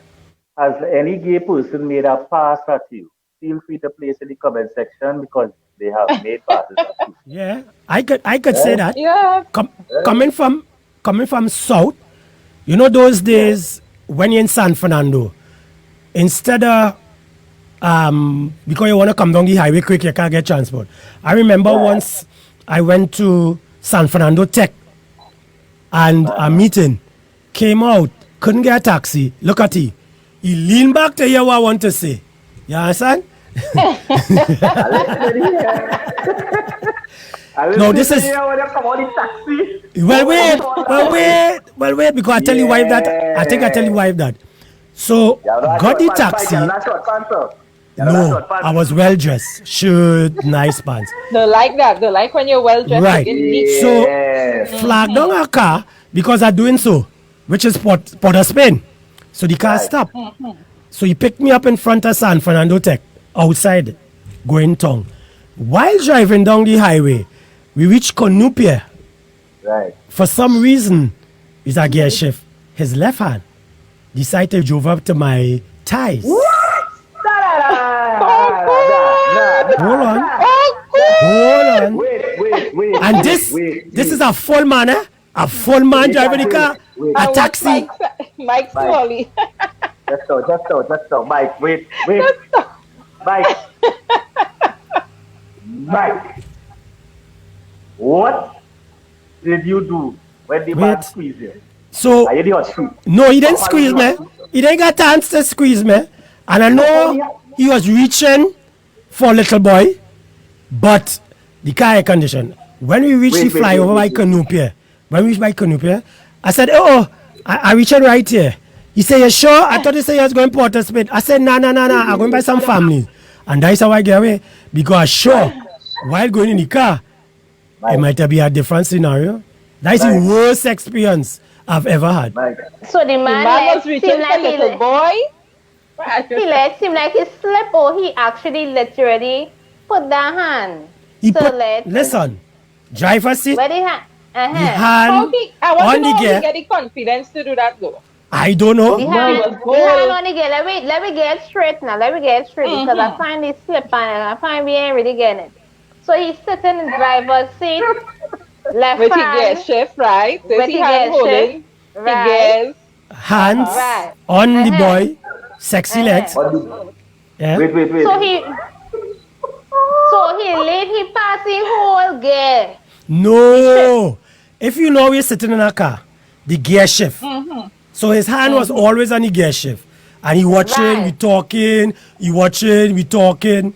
Has any gay person made a pass at you? Feel free to place in the comment section because they have made passes at you.
Yeah, I could say that.
Yeah.
Coming from south, you know those days when you're in San Fernando, instead of because you want to come down the highway quick, you can't get transport. I remember once I went to San Fernando Tech and a meeting, came out, couldn't get a taxi. Look at he leaned back to hear what I want to say. You understand? No, this is. Well, wait, because I tell you why that. I think I tell you why that. So, got the taxi. No, I was well dressed, shirt, nice pants.
They like that. They like when you're well dressed.
Right.
You get neat.
So, flag down our car because I'm doing so, which is Port of Spain. So the car stopped. So he picked me up in front of San Fernando Tech, outside, going town. While driving down the highway, we reached Conupia.
Right.
For some reason, it's a gear shift. His left hand decided to drove up to my thighs. Hold on.
Wait.
And this is a full man, eh? A full man driving the car. A taxi.
Mike Smalley.
Just so. Mike, wait. Mike. What did you do when the man squeezed you?
So,
Are you the hot shoe?
no, he didn't squeeze me. He didn't get a chance to squeeze me. And I know he was reaching for a little boy, but the car air condition. When we reached the flyover by Canupia, I said, I reached right here. He said, you sure? I thought he said he was going to Port of Spain. I said, no, I'm going by some family. And that's how I get away. Because sure, while going in the car, it might be a different scenario. That's the worst experience I've ever had.
So the man
was reaching for a little boy.
He let him like he slept, or he actually literally put that hand.
Listen, driver seat,
Where the hand?
the hand
I want
on
to know
the
how he
gear.
get the confidence to do that though.
I don't know.
The hand on the gear. Let me get it straight now. Because I find this slip and I find we ain't really getting it. So he's sitting in the driver's seat, left
With
hand.
the gear shift, right? So
With
he
the
hand
gear
holding
shift,
the
right.
gears.
Hands
Right.
on the boy, sexy legs. Yeah.
Wait.
So he leave he passing whole gear.
No. If you know we're sitting in a car, the gear shift. So his hand was always on the gear shift. And he watching, we talking,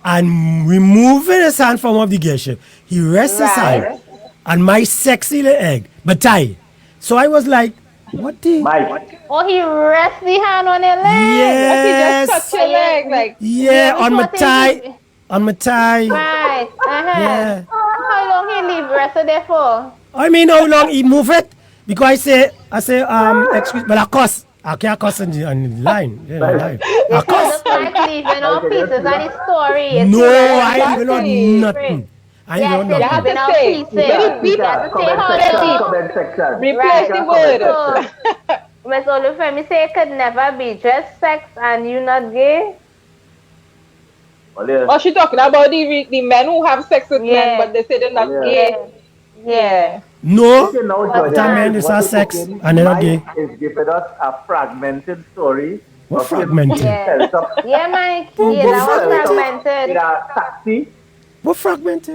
and removing his hand from off the gear shift. He rests his hand on my sexy leg, but tie. So I was like, what the?
Mike.
Oh, he rests the hand on your leg.
Yes.
He just touch your leg like.
Yeah, on my thigh. On my thigh.
Right.
Yeah.
How long he leave rested there for?
I mean, how long he move it? Because I say, excuse, but of course, I can't cuss on the line. Yeah, line. Of course.
Just like leaving all pieces on his story.
No, I ain't even know nothing. I ain't
Yes,
know
you have
nothing.
to say. You have to say how
Comment section.
Replace the word.
So, Miss Olufemi say it could never be just sex and you not gay.
Oh, she talking about the men who have sex with men, but they say they're not gay.
Yeah.
No,
Jordan,
that man is a sex
Cooking,
and not gay.
Mike is giving us a fragmented story.
What
of him
fragmented?
Yeah, Mike.
Oh,
Yeah, that was
fragmented.
fragmented.
in a taxi.
What fragmented?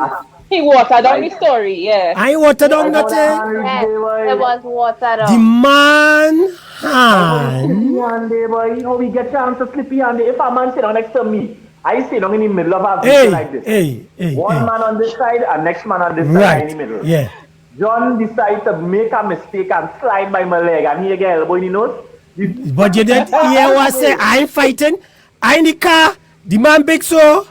He watered down the story, yeah.
I ain't watered down
How the
nothing.
hand reach
Yes,
there, boy?
it was watered
The
out.
man
Slippy
hand.
hand there, boy. How we get chance to slippy hand there? If a man sit down next to me, I sit down in the middle of a video like this.
Hey.
One man on this side and next man on this side
Right.
in the middle.
Yeah.
John decided to make a mistake and slide by my leg and he get elbow in the nose.
But you did hear what I say? I ain't fighting. I in the car. The man big so.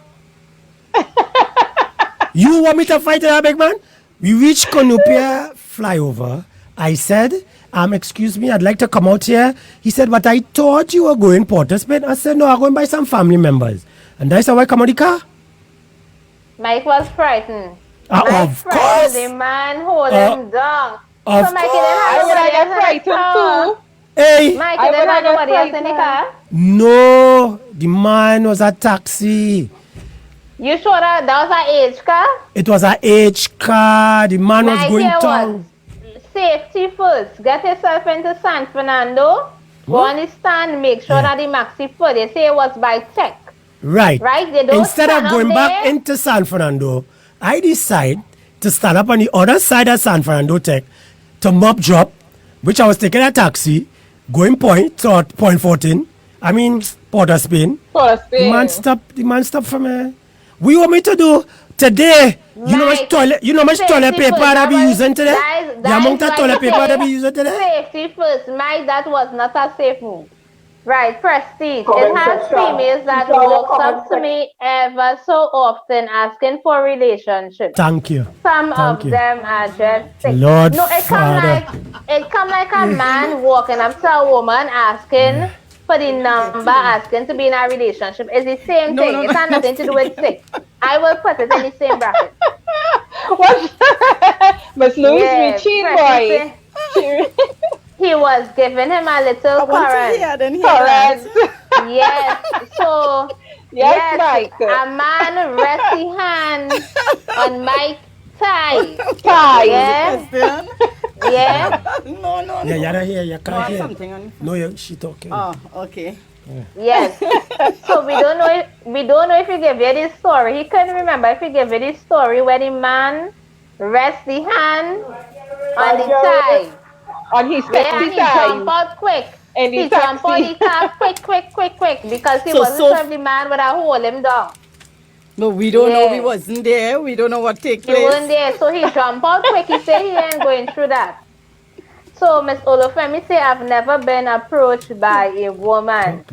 You want me to fight that big man? We reached Conopia flyover. I said, excuse me, I'd like to come out here. He said, but I thought you were going Port of Spain. I said, no, I'm going by some family members. And that's how I come out the car.
Mike was frightened. Mike
Of
frightened.
course.
The man hold him down.
Of
so Mike
course.
I would have get frightened too.
Hey.
Mike,
I
you didn't
would
have
have
nobody else in the
frightened.
car?
No, the man was a taxi.
You sure that was an age car?
It was a H car. The man was
Mike,
going
here
down.
was safety first. Get yourself into San Fernando. Go on the stand. Make sure that the maxi foot. They say it was by tech.
Right.
Right? They don't
Instead of
stand up
going back
there.
into San Fernando, I decide to stand up on the other side of San Fernando Tech to mop drop, which I was taking a taxi, going point 14. I mean, Port of Spain.
Port of Spain.
The man stopped for me. What you want me to do today? You know
Mike,
how much toilet
safety
paper
first.
that be
was-
using today?
that is-
The
that
amount
is
of
why
toilet
you
paper
say
that be using today?
Safety first. Mike, that was not a safe move. Right, prestige.
Comment
It has
section.
females that
It's all
walks
comment
up to me ever so often asking for relationships.
Thank you.
Some
Thank
of
you.
them are just sick.
Lord
No,
Father.
it come like a man walking up to a woman asking for the number, asking to be in a relationship. It's the same thing. It has nothing to do with sick. I will put it in the same bracket.
What? Miss Louise,
Yeah,
me cheat
Prestige
boy.
He was giving him a little
I want to
current.
hear, I didn't hear that.
Correct.
Yes. So
Yes, Mike.
a man rest his hand on Mike's thigh.
Tie.
Yeah.
Question?
Yeah.
No.
Yeah, you don't hear, you
No,
can't hear.
something on.
No, she talking.
Oh, okay.
Yes. So we don't know if he gave you this story. He couldn't remember if he gave you this story where the man rests the hand on the thigh.
On his
Yeah, and
sexy
he jump
side.
out quick.
And
He
the
jump out
taxi.
the car quick because he
So-
wasn't
so-
serve the man with a hold him down.
No, we don't know.
Yeah.
We wasn't there. We don't know what take
He wasn't
place.
there, so he jump out quick. He said he ain't going through that. So Miss Olufemi say I've never been approached by a woman.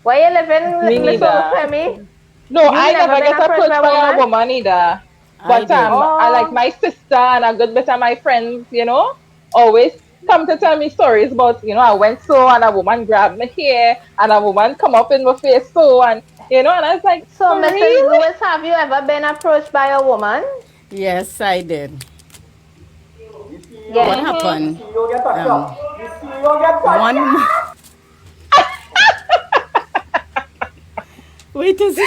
Where you living,
Me
Miss
neither.
Olufemi?
No, I
never
never
been
get approached by a
woman?
woman either. But
did.
I like my sister and a good bit of my friends, always come to tell me stories about, I went so and a woman grabbed me here and a woman come up in my face so and and I was like,
So
for
Mrs.
real?
Lewis, have you ever been approached by a woman?
Yes, I did.
Yeah.
What happened?
You get a shot. You see, you get a
One. Wait, is it?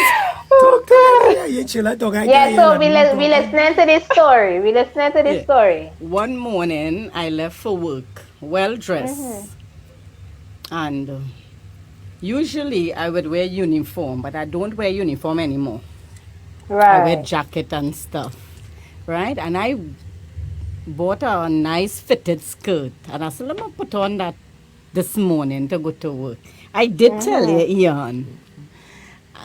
Yeah, so we listening to this story. We listening to this
Yeah.
story.
One morning, I left for work, well dressed, and usually I would wear uniform, but I don't wear uniform anymore. I wear
Right.
jacket and stuff, right? And I bought a nice fitted skirt, and I said, let me put on that this morning to go to work. I did tell you, Ian.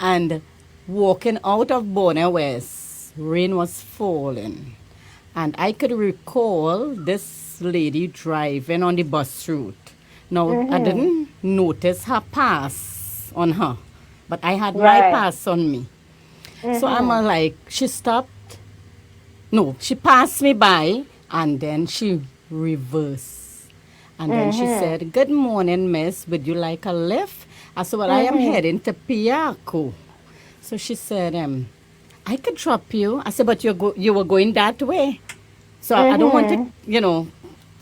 And walking out of Bonner West, rain was falling. And I could recall this lady driving on the bus route. Now, I didn't notice her pass on her, but I had my
Right.
pass on me. So I'm like, she stopped. No, she passed me by and then she reversed. And then she said, good morning, miss. Would you like a lift? I said, well, I am heading to Piaco. So she said, I could drop you. I said, but you were going that way. So I don't want to,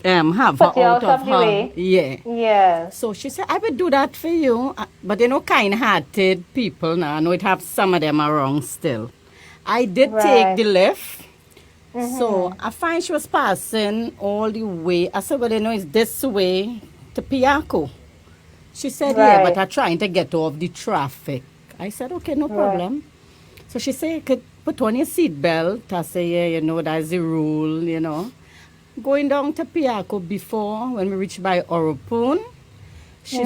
have
Put
her
you
out
out
of
of the
her.
way.
Yeah.
Yes.
So she said, I would do that for you. But kind-hearted people now, I know it have some of them are wrong still. I did take
Right.
the lift. So I find she was passing all the way. I said, well, it's this way to Piaco. She said, yeah, but
Right.
I'm trying to get off the traffic. I said, okay, no problem. So she said, you could put on your seatbelt. I say, yeah, you know, that's the rule, you know. Going down to Piaco before, when we reached by Oropun, she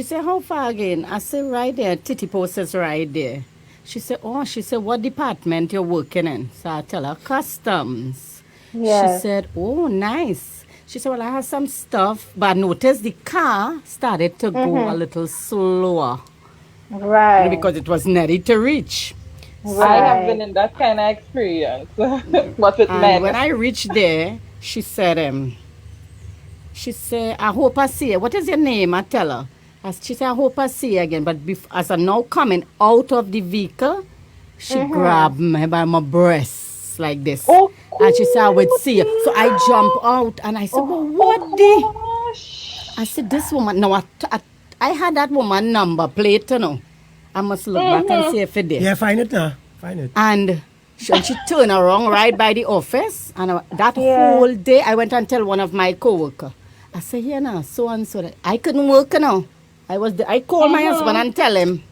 said, how far again? I said, right there. Titty Post is right there. She said, oh, she said, what department you're working in? So I tell her, customs. She
Yes.
said, oh, nice. She said, well, I have some stuff, but I noticed the car started to go a little slower
Right.
because it was nearly to reach.
I have
Right.
been in that kind of experience. What it
And
meant.
when I reached there, she said, I hope I see you. What is your name? I tell her. She said, I hope I see you again. But as I'm now coming out of the vehicle, she grabbed me by my breasts like this.
Oh,
And she said, I would see you. So I jump out and I said, well, what the?
gosh.
I said, this woman, no, I had that woman number plate, you know. I must look back and see if it there.
Yeah, find it now. Find it.
And she turned around right by the office. And that whole day, I went and tell one of my co-workers. I said, here now, so and so. I couldn't work now. I called my husband and tell him.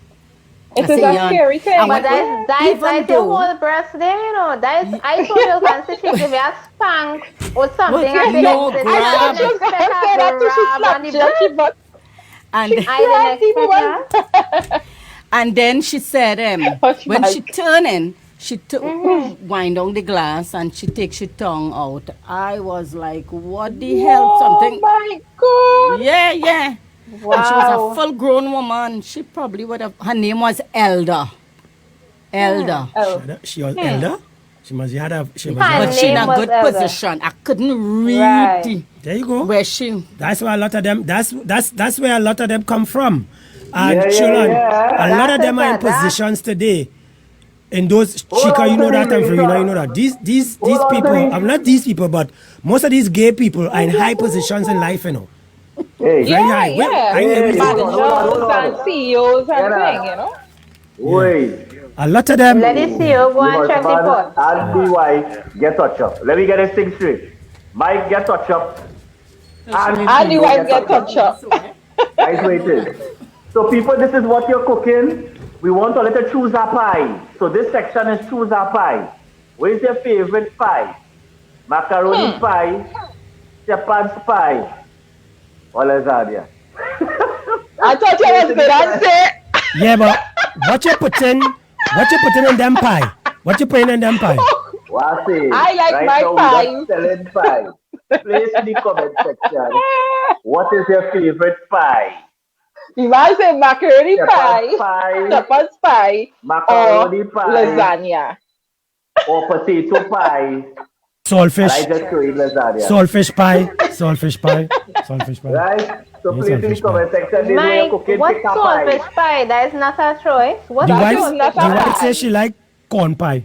It
I
is
say,
a
"Jan,
scary thing.
I
But
went-
that's
even
your
though-
whole breast there, you know. I told you once she give you a spank or something.
But
I
no
said,
grab.
I didn't expect her to grab on the breast.
but
And
I didn't expect her.
And then she said,
Hush,
when she
Mike.
turned in, she wind down the glass and she takes her tongue out. I was like, what the hell?
Oh
Something.
my God.
Yeah.
Wow.
And she was a full-grown woman. She probably would have. Her name was Elder. Elder.
Oh.
She was elder. She must have had a. She must
Her
have,
But she in
name
a
was
good
Elder.
position. I couldn't read
Right.
there you go.
where she.
That's where a lot of them. That's where a lot of them come from. And
Yeah, yeah,
children,
yeah.
a lot of
That's
them are in
it, that-
positions today. In those
Hold
Chica,
on,
you know that, and
Teresa.
Farina, you know that. These
Hold on,
people,
Teresa.
I'm not these people, but most of these gay people are in high positions in life, you know.
Hey,
Very high.
Yeah,
Well,
yeah.
I
Hey,
never-
hold on, hold on, hold on.
And CEOs and
Yeah.
thing, you know.
wait.
a lot of them.
Let it see you go and check the pot.
And the wife get touch up. Let me get this thing straight. Mike get touch up.
And the wife get touch up.
Right where it is. So people, this is what you're cooking. We want a little choose a pie. So this section is choose a pie. What is your favorite pie? Macaroni pie, shepherd's pie, or lasagna?
I thought you was good and say.
Yeah, but what you putting in them pie? What you putting in them pie?
What say?
I like
right
my
now
pie.
We got selling pie. Place in the comment section. What is your favorite pie?
You might say macaroni
Shepherd's
pie,
pie,
shepherd's pie, or
macaroni pie,
lasagna.
or potato pie.
Saltfish,
I just create lasagna.
saltfish pie, saltfish pie, saltfish pie.
Right? So
Yes,
please in the
saltfish
comment section, they know you're
Mike,
cooking
what's
pick a pie.
saltfish pie? That is not a choice. What
The
is
wife,
is not
the
a
wife
pie.
says she like corn pie.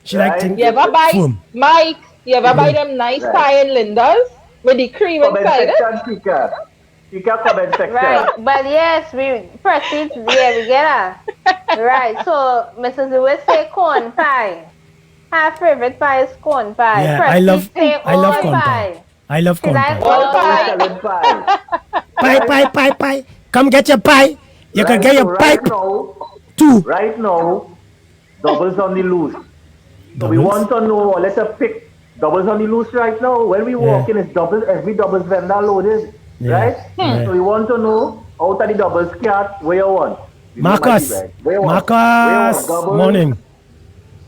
She like
Right.
thing.
You ever buy,
Firm.
Mike, you ever buy them nice
Right.
pie in Linda's with the cream
Comment
inside it?
section, Pika. Pika comment section.
Right, but yes, we proceed. Yeah, we get her. Right, so Mrs. Lewis say corn pie. Her favorite pie is corn pie.
Yeah,
Proceed say
I love
all
corn pie. I love
She
corn
like
pie.
All
all
pie.
Selling pie.
Pie. Come get your pie. You can
Right,
get
so
your pipe too.
Right now, doubles on the loose. So we
Doubles?
want to know, let's pick doubles on the loose right now. When we walk in, it's doubles, every doubles vendor loaded.
Yeah.
Right?
Right.
So we want to know, out of the doubles cat, where you want? You know my
Marcus,
feedback. Where you want? Where you
Marcus,
want doubles?
morning.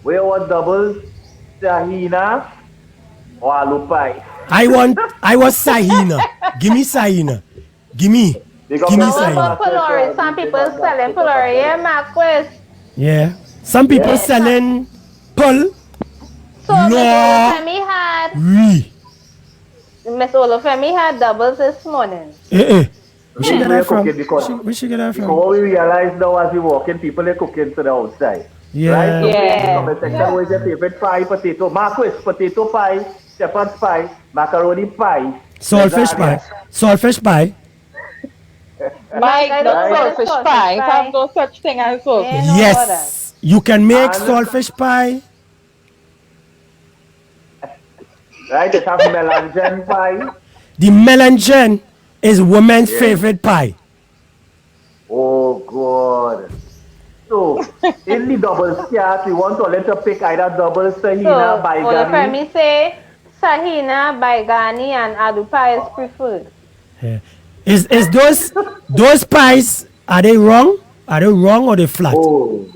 Where you want doubles? Tahina or aloo pie?
I was Sahina. Give me Sahina. Give me
What about
Sahina.
Pylori? Some people selling Pylori. Yeah, Marquis.
Yeah. Some people selling pull.
So
No.
Miss Olufemi had
Oui.
doubles this morning.
Where she get
Where
that from?
cooking because
Where she get that
because
from?
what we realize now as we walk in, people are cooking to the outside.
Yeah.
Right? So
Yeah.
comment section, what is your favorite pie? Potato. Marcus, potato pie, shepherd's pie, macaroni pie.
Saltfish
lasagna.
pie. Saltfish pie.
Mike,
I
no
don't like
saltfish
saltfish
pie.
pie.
Have no such thing as saltfish.
Yeah, no
Yes. You can make
And-
saltfish pie.
Right? It has melangen pie.
The melangen is women's favorite pie.
Oh God. In the double scat, we want to let her pick either double sahina,
So, all the
baigani.
family say Sahina, Baigani, and Aloo pie is preferred.
Yeah. Is those pies, are they wrong? Are they wrong or they flat?
Oh,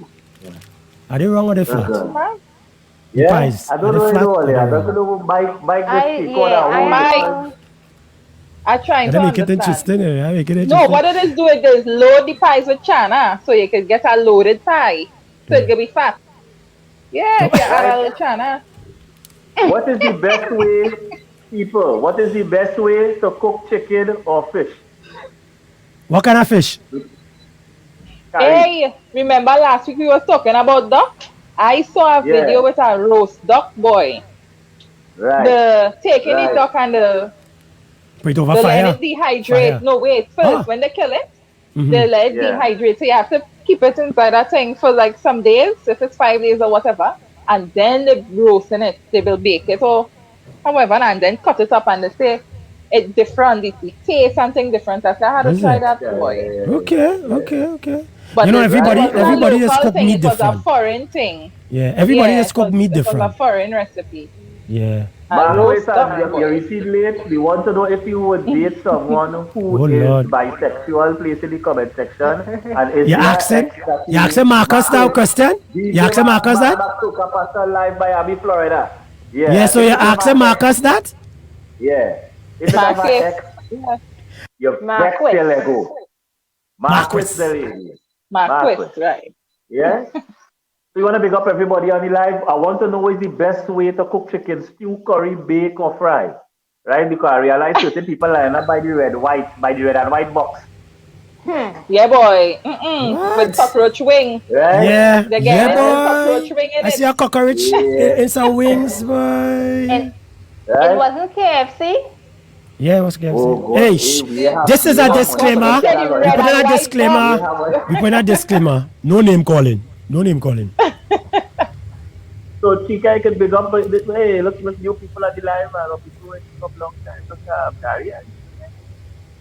Are they wrong or they flat?
uh-huh.
The
Yeah,
pies.
I
Are
don't
they
know
flat or
any
they
I don't
wrong?
know my
I
good call out.
Mike. I'm trying to
That make it
understand.
interesting. Yeah, make it
No,
interesting.
what it is doing is load the pies with chana, so you can get a loaded pie, so it can be fat. Yeah, if you add a little chana.
What is the best way, people? What is the best way to cook chicken or fish?
What kind of fish?
Curry.
Hey, remember last week we was talking about duck? I saw a video with a roast duck boy.
Right.
The taking
Right.
the duck and
Put it over
they
fire.
let it dehydrate.
Fire.
No, wait, first,
Ah.
when they kill it,
Mhm.
they let it
Yeah.
dehydrate. So you have to keep it inside that thing for like some days, if it's 5 days or whatever, and then they roasting it. They will bake it or however, and then cut it up and they say it's different. It tastes something different. I said, I had to
Is
try
it?
that,
Yeah,
boy.
yeah, yeah.
Okay.
But
You know,
it
everybody
wasn't a
just
local
cook
thing,
meat
it was a
different.
foreign thing.
Yeah, everybody
Yeah,
just cook meat
It was
different.
a foreign recipe.
Yeah.
A
Mark,
roast duck
you
boy.
received late. We want to know if you would date someone who
Oh,
is
Lord.
bisexual. Please in the comment section. And is
You
there
asking?
ex that
You asking Marcus now, Christian? You asking Marcus that?
Pastor live Miami, Florida. Yeah.
Yeah, so
If
you
you have
asking
an
Marcus that?
Yeah. If you have an
Marcus.
ex,
Yeah.
your vex
Marquis.
till let go. Marquis
Marquis.
the lady.
Marquis, right.
Yeah? So you want to big up everybody on the live. I want to know what is the best way to cook chicken, stew, curry, bake, or fry. Right? Because I realize certain people line up by the red and white box.
Yeah, boy. With
What?
cockroach wing.
Right?
Yeah,
They
yeah,
get it with cockroach
boy.
wing in
I see
it.
a cockroach
Yeah.
in some wings, boy.
And
Right?
it wasn't KFC.
Yeah, what's KFC?
Oh, God.
Hey,
Hey, we have-
this is
we
a
have-
disclaimer.
You said you
We
red
put in
and
a
white
disclaimer.
We have a-
We put in a disclaimer. No name calling. No name calling.
So Chica, I can big up. Hey, look, new people at the live, man. People waiting for a long time to carry on.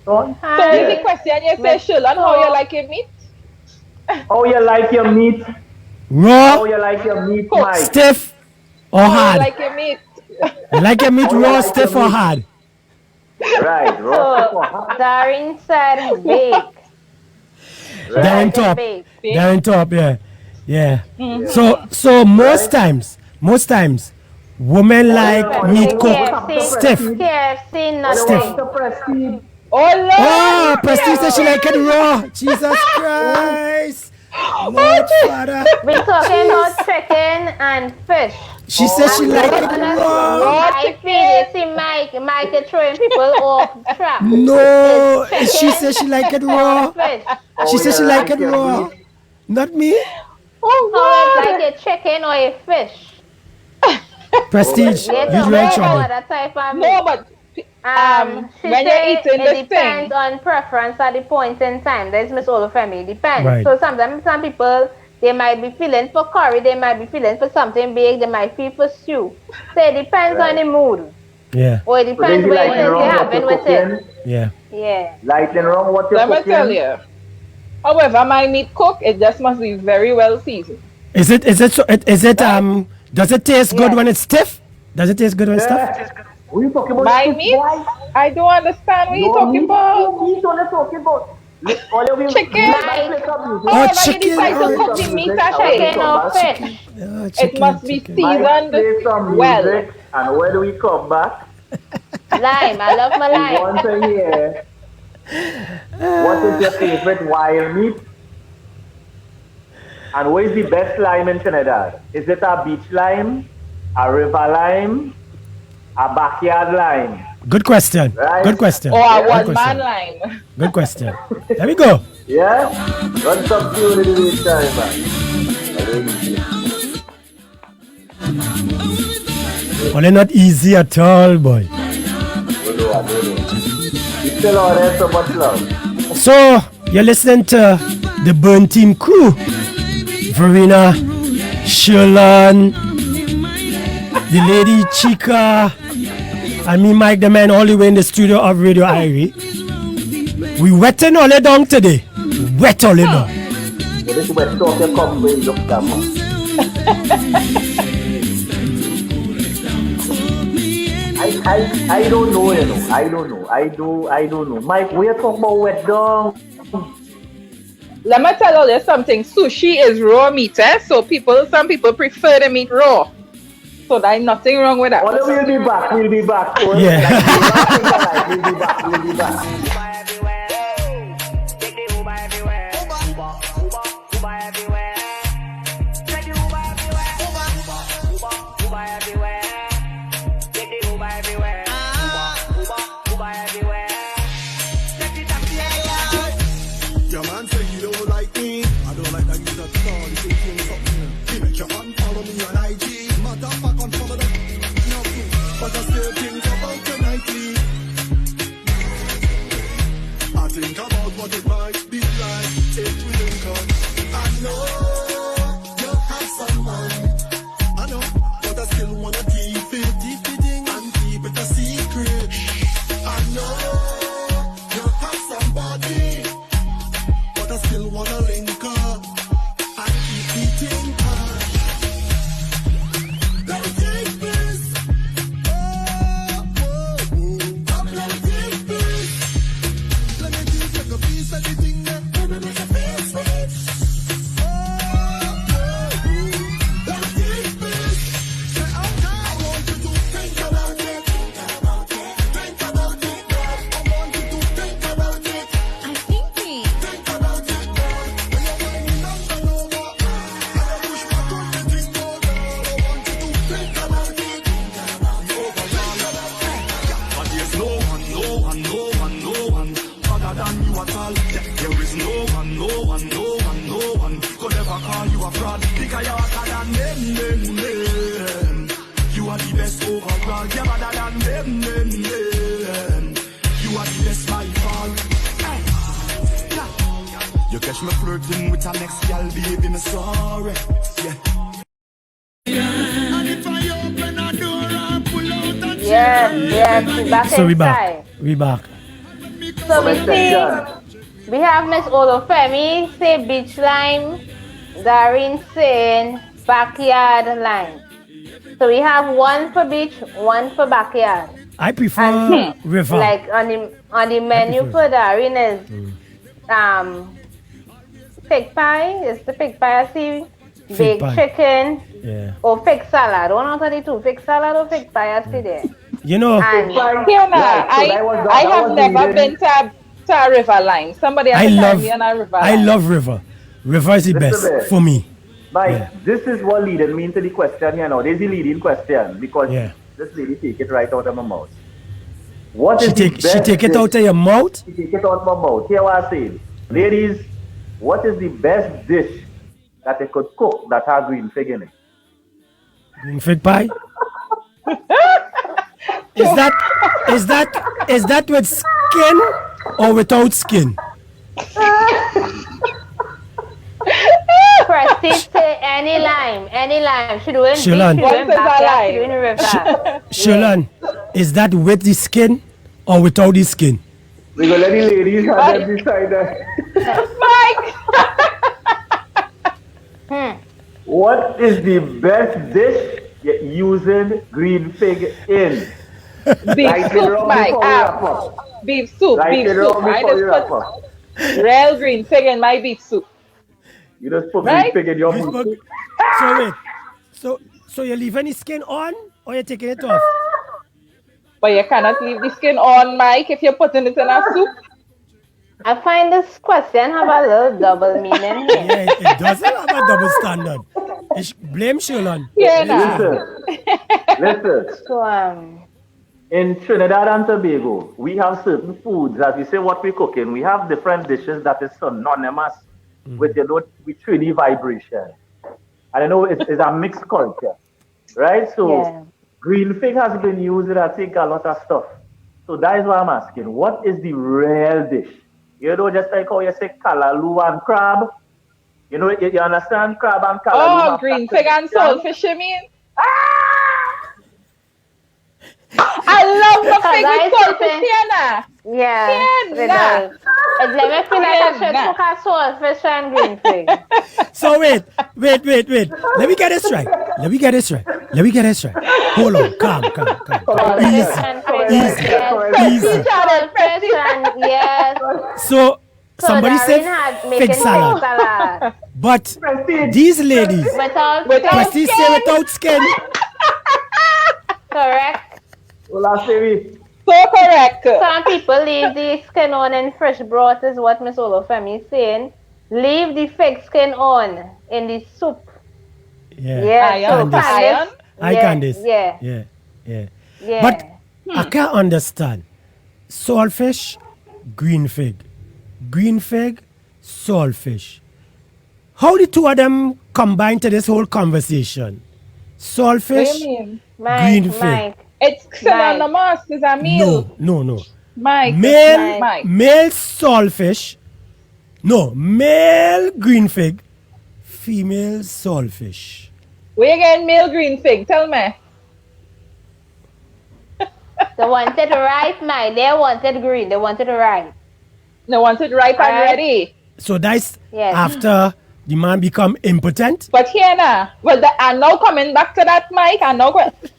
So,
So is the question you say, Shulon, how you like your meat?
how you like your meat? How
Raw,
you like your meat,
Cook.
Mike?
stiff, or
How you
hard?
like your meat?
You like your meat
How you
raw,
like
stiff,
your
or
meat?
hard?
Right, raw.
Darren said bake.
They're in top.
Bake.
They're in top. Yeah, yeah.
Mm-hmm.
So most times, women like
yeah,
meat
yeah.
cooked stiff.
KFC,
What
nothing.
the prestige?
Oh, Lord.
Oh, Prestige said she like it raw. Jesus Christ. Lord Father.
We're talking about chicken and fish.
She said she like it raw.
Raw
I feel you see Mike is throwing people off track.
No,
It's
she
chicken
said she like it
or
raw.
fish.
She said she
you
like it
your
raw.
meat?
Not me.
Oh,
So
God.
it's like a chicken or a fish.
Prestige,
You're
you
talking
right
about
trouble.
that type of
No,
meat.
but
She
when you're
say
eating
it
this
depends
thing,
on preference at the point in time. That's Miss Olufemi. It depends.
Right.
So sometimes some people they might be feeling for curry, they might be feeling for something big, they might feel for stew. So it depends on the mood.
Yeah,
Or it
So
depends
Daisy,
what it
lightning
is
wrong
you're
what
having
you're
with it.
cooking.
yeah.
Yeah.
Lightning wrong what you're
let me
cooking.
tell you. However, my meat cook, it just must be very well seasoned.
Is it does it taste good
Yes.
when it's stiff? Does it taste good when it's stiff?
What you talking about?
My
Stiff
meat?
boy?
I don't understand what you're talking about.
Your meat, what you talking about? All of you,
Chicken.
you might play some music.
Oh,
However, you
chicken,
decide to
oh,
cook the meat
chicken.
at
Chicken or fish.
Oh,
it must be
chicken.
Might
seasoned
play some
well.
music, and when we come back,
Lime. I love my
we
lime.
want to hear what is your favorite wild meat, and what is the best lime in Trinidad? Is it a beach lime, a river lime, a backyard lime?
Good question.
Right.
Good question.
Or a
Good
one-man
question.
line.
Good question. There we go.
Yeah? Run some tune in the meantime, man.
Well, they're not easy at all, boy.
You still on there, so much love.
So, you're listening to the Burn Team crew. Verena, Sherlon, the lady Chica, and me, Mike, the man, all the way in the studio of Radio Irie. We wetting all it down today. Wet all it down.
Yeah, this is where talk your come when you look down. I don't know, you know. I don't know. I don't know. Mike, we are talking about wet down.
Let me tell you something. Sushi is raw meat, so some people prefer the meat raw. So there's nothing wrong with that.
Oh, we'll be back. We'll be back.
Yeah.
We'll be back. We'll be back.
Your man say you don't like me. I don't like that you not tall. You think you something. He make your unfollow me on IG. Motherfucker, unfollow them. No clue. But I still think about you nightly. I think about what it might be like if we link up. I know you have someone. I know, but I still wanna keep it and keep it a secret. I know you have somebody. I still wanna link up and keep eating pie. Let me take this. Oh, come let me take this. Let me take a piece of the thing that let me make a face with it. Oh, let me take this. Say, okay, I want you to think about it. Think about it. Think about it. I want you to think about it.
I'm thinking.
Think about it. There is no one could ever call you a fraud. Because you're better than them. You are the best overall. You're better than them. You are the best by far. You catch me flirting with our next gal, baby, me sorry. Yeah. And if I open a door and pull out a
Yes, we back
So we
inside.
back. We back.
So we see, we have Miss Olufemi say beach line, Darren saying backyard line. So we have one for beach, one for backyard.
I prefer
And
river.
like on the menu
prefer-
for Darren is pig pie. Is the pig pie I see?
Fig
Baked
pie.
chicken
Yeah.
or fig salad. One out of the two, fig salad or fig pie I see there.
You know,
And
Fiona, I have never been to a river line. Somebody has
I
to tell
love
me on a river
I
line.
love river. River is the
Listen
best
there.
for me.
Mike,
Yeah.
this is what leading me into the question, you know. There's the leading question because
Yeah.
this lady take it right out of my mouth. What is
She
the
take
best
it
dish?
out of your mouth.
She take it out of my mouth. Hear what I say. Ladies, what is the best dish that they could cook that has green fig in it?
Green fig pie. Is that with skin or without skin?
Prestige say any lime. She doing beach, she
Shilan.
doing
What is a
backyard,
lime?
she doing river.
Shilan, is that with the skin or without the skin?
We will let the ladies have them decide that.
Mike!
What is the best dish you're using green fig in?
Beef
Write it
soup,
down
Mike.
before we wrap up.
Beef soup,
Write
beef
it
soup.
down
I
before we wrap
just
up.
put real green fig in my beef soup.
You just put
Right?
green fig in your
Miss
food.
Bug- So wait. So you leaving the skin on or you taking it off?
But you cannot leave the skin on, Mike, if you're putting it in a soup.
I find this question have a little double meaning here.
Yeah, it doesn't have a double standard. Blame Shilan.
Yeah, nah.
Listen.
So
In Trinidad and Tobago, we have certain foods, as we say what we're cooking, we have different dishes that is synonymous with, you know, with 3D vibration. And I know it's a mixed culture, right? So
Yeah.
green fig has been used in, I think, a lot of stuff. So that is why I'm asking, what is the real dish? You know, just like how you say kalaloo and crab. You know, you understand crab and kalaloo.
Oh, green fig and saltfish, you mean? I love the fig with saltfish, Fiona.
Yes, it
Nah.
does. Let me feel like I should
Nah.
cook a swordfish and green fig.
So wait. Let me get this right. Hold on. Calm.
Swordfish
Easy.
and fig. Yes.
Easy.
Swordfish and yes.
So
So
somebody said
Darren had
fig
making
salad.
salad.
But
Prestige.
these ladies,
Without
Prestige say without skin.
correct.
Hola, Siri.
So correct.
Some people leave the skin on in fresh broth is what Miss Olufemi is saying. Leave the fig skin on in the soup.
Yeah.
Yes.
Iron.
So
Iron.
I can this.
Yeah.
Yeah. But I can't understand. Saltfish, green fig. Green fig, saltfish. How the two of them combine to this whole conversation?
What
Saltfish,
do you mean?
green fig.
Mike.
It's synonymous. It's a meal.
No.
Mike.
Male saltfish. No, male green fig, female saltfish.
Where you getting male green fig? Tell me.
They wanted ripe, Mike. They wanted green. They wanted ripe.
They want it ripe and
Alright.
ready.
So that's
Yes.
after the man become impotent.
But here now, and now coming back to that, Mike, and now,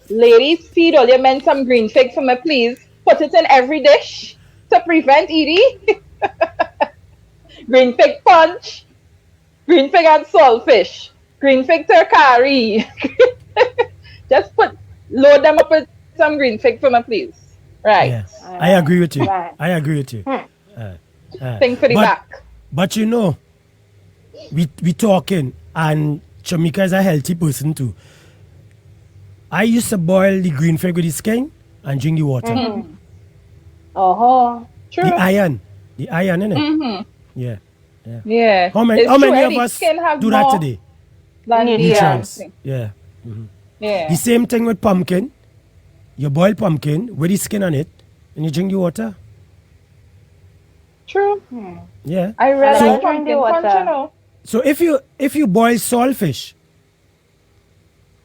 ladies, feed all your men some green fig for me, please. Put it in every dish to prevent ED. Green fig punch, green fig and saltfish, green fig terkari. Just load them up with some green fig for me, please. Right.
Yes, I agree with you.
Right.
I agree with you.
Thing for the back.
But you know, we talking, and Chamika is a healthy person too. I used to boil the green fig with the skin and drink the water.
Oh.
True.
The iron in it. Yeah.
Yeah.
How many
It's
of
true, the
us
skin have
do that
more
today?
than the
Nutrients.
thing.
Yeah.
Yeah.
The same thing with pumpkin. You boil pumpkin with the skin on it, and you drink the water.
True.
Yeah.
I really
So-
like pumpkin punch, you know.
So if you boil saltfish,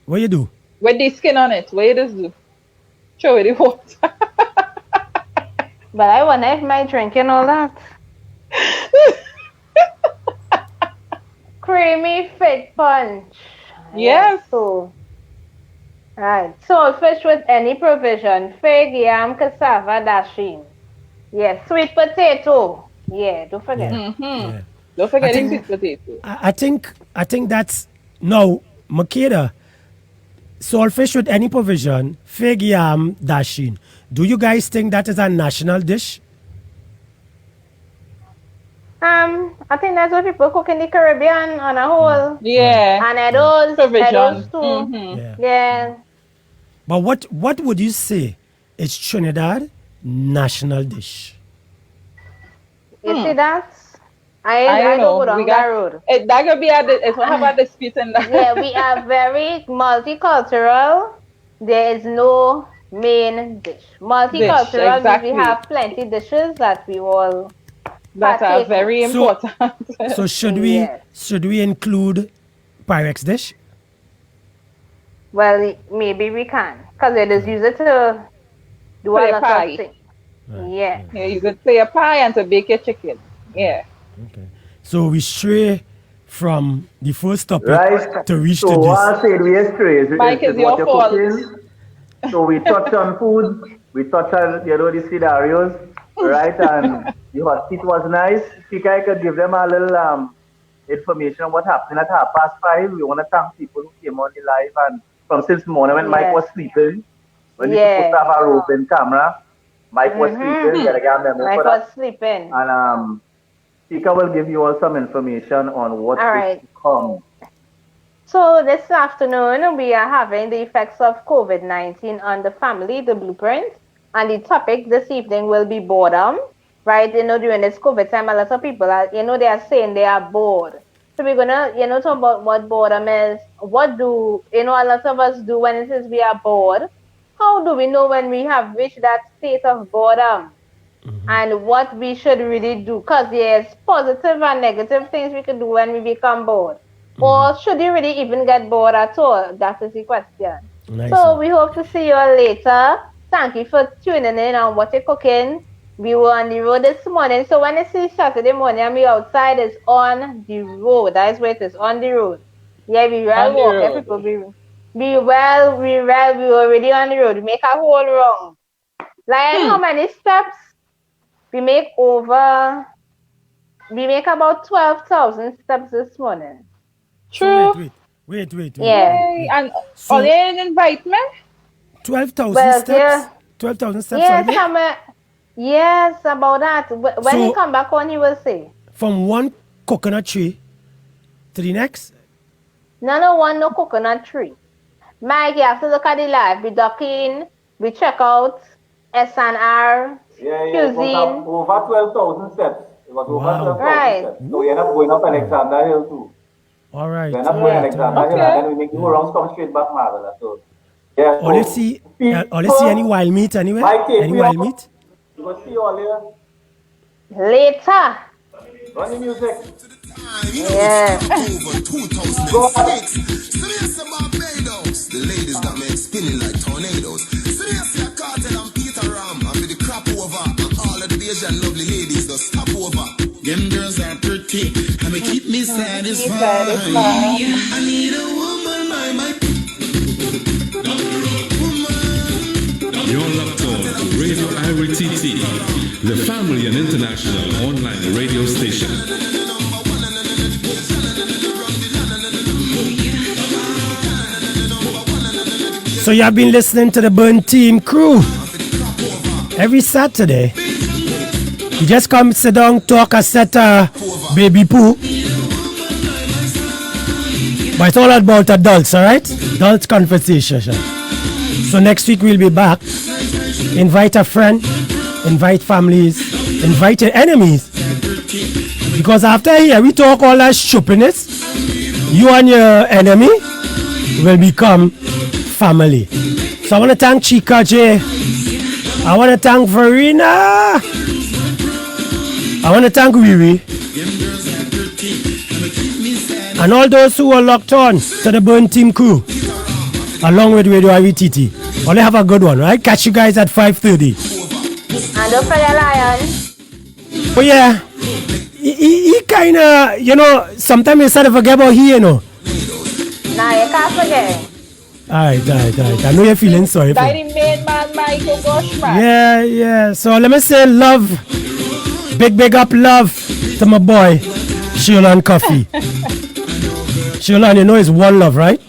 what you do?
With the skin on it, what you just do? Throw it in the water.
But I wonder if my drinking all that. Creamy fig punch.
Yes.
So, right. Saltfish with any provision. Fig, yam, cassava, dasheen. Yes. Sweet potato. Yeah, don't forget.
Yeah.
Don't forget
I
the
think-
sweet potato.
I think that's now Makeda. Saltfish with any provision, fig yam, dasheen. Do you guys think that is a national dish?
I think that's what people cook in the Caribbean on a whole.
Yeah.
And Edos
Provision.
too.
Yeah.
Yeah.
But what would you say is Trinidad national dish?
You see that?
I
I
don't
don't go
know.
down that road.
That could be if we have a dispute in that.
Yeah, we are very multicultural. There is no main dish. Multicultural means
exactly.
we have plenty dishes that we all
That are
partake in.
very
So-
important.
So should
Yes.
we include Pyrex dish?
Well, maybe we can. Because it is used to do a
Play
lot
pie.
of things. Yeah.
Yeah, you could play a pie and to bake your chicken. Yeah.
Okay. So we stray from the first topic
Right.
to reach
So
to
what
this.
I said we stray is
Mike, it's
what
your
you're
fault.
cooking. So we touch on food, we touch on the scenarios, right? And the hot seat was nice. Think I could give them a little information on what happened at 5:30. We want to thank people who came on the live and from since morning when Mike
Yes.
was sleeping. When you
Yeah.
supposed to have a roving camera, Mike was sleeping. You gotta get a memo
I
for that.
was sleeping.
And Tika will give you all some information on what
All
is
right.
to come.
So this afternoon we are having the effects of COVID-19 on the family, the blueprint, and the topic this evening will be boredom. Right, during this COVID time, a lot of people are, they are saying they are bored. So we're gonna, talk about what boredom is. What do, a lot of us do when it says we are bored? How do we know when we have reached that state of boredom? And what we should really do? Because there's positive and negative things we can do when we become bored. Or should you really even get bored at all? That is the question.
Nice.
So we hope to see you all later. Thank you for tuning in on What You're Cooking. We were on the road this morning. So when you see Saturday morning and we outside, it's on the road. That's where it is, on the road. Yeah, we
On
well
the
walk.
road.
People we were already on the road. We make a whole round. Like how many steps? We make about 12,000 steps this morning.
So
True.
wait.
Yeah.
Yay. And
So
all you invite me?
12,000
Well,
steps?
yeah.
12,000 steps
Yes,
already?
yes, about that. When he
So
come back on, he will say.
from one coconut tree to the next?
No one, no coconut tree. Mike, you have to look at the life. We duck in, we check out S&R,
Yeah, it was
cuisine.
over 12,000 steps. It was over
Wow.
12,000
Right.
steps. So we end up going up Alexander Hill too.
All right.
We end up
all
going
right,
Alexander
all right.
Hill
Okay.
and then we make the whole rounds come straight back Marvella. So, yeah.
All you see any wild meat anywhere?
Mike, take
Any
me
wild
out.
meat?
You will see you all here.
Later.
Run the music.
Yeah.
Over 2006. Seriously, Barbados. The ladies got me spinning like tornadoes. Seriously, Cartel and Peter Ram. I'm with the crap over. And all of the Asian lovely ladies just stop over. Them girls are pretty. And they keep me satisfied. I need a woman, my
You're locked on to Radio IRTT, the family and international online radio station.
So you have been listening to the Burn Team crew every Saturday. You just come sit down, talk a set baby poo. But it's all about adults, alright? Adult conversation. So next week we'll be back. Invite a friend, invite families, invite your enemies. Because after here we talk all that stupidness, you and your enemy will become family. So I want to thank Chica J. I want to thank Verena. I want to thank Riri. And all those who are locked on to the Burn Team crew, along with Radio IVTT. Only have a good one, right? Catch you guys at 5:30.
And don't forget Lion.
But yeah, he kind of, sometimes you start to forget about he,
Nah, you can't forget.
Alright. I know you're feeling sorry for
By
him.
the main man, Michael Bushman.
Yeah. So let me say love, big up love to my boy, Sheila Coffee. Sheila, you know it's one love, right?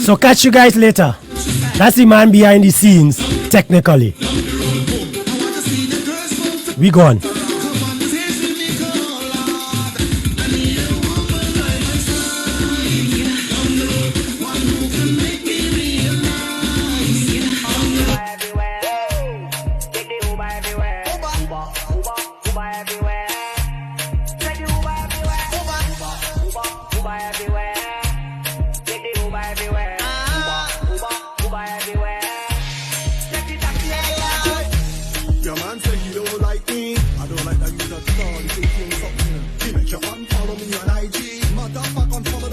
So catch you guys later. That's the man behind the scenes, technically. We gone.
Your man say he don't like me. I don't like that you just call. You say something. He make your man follow me on IG. Motherfucker, unfollow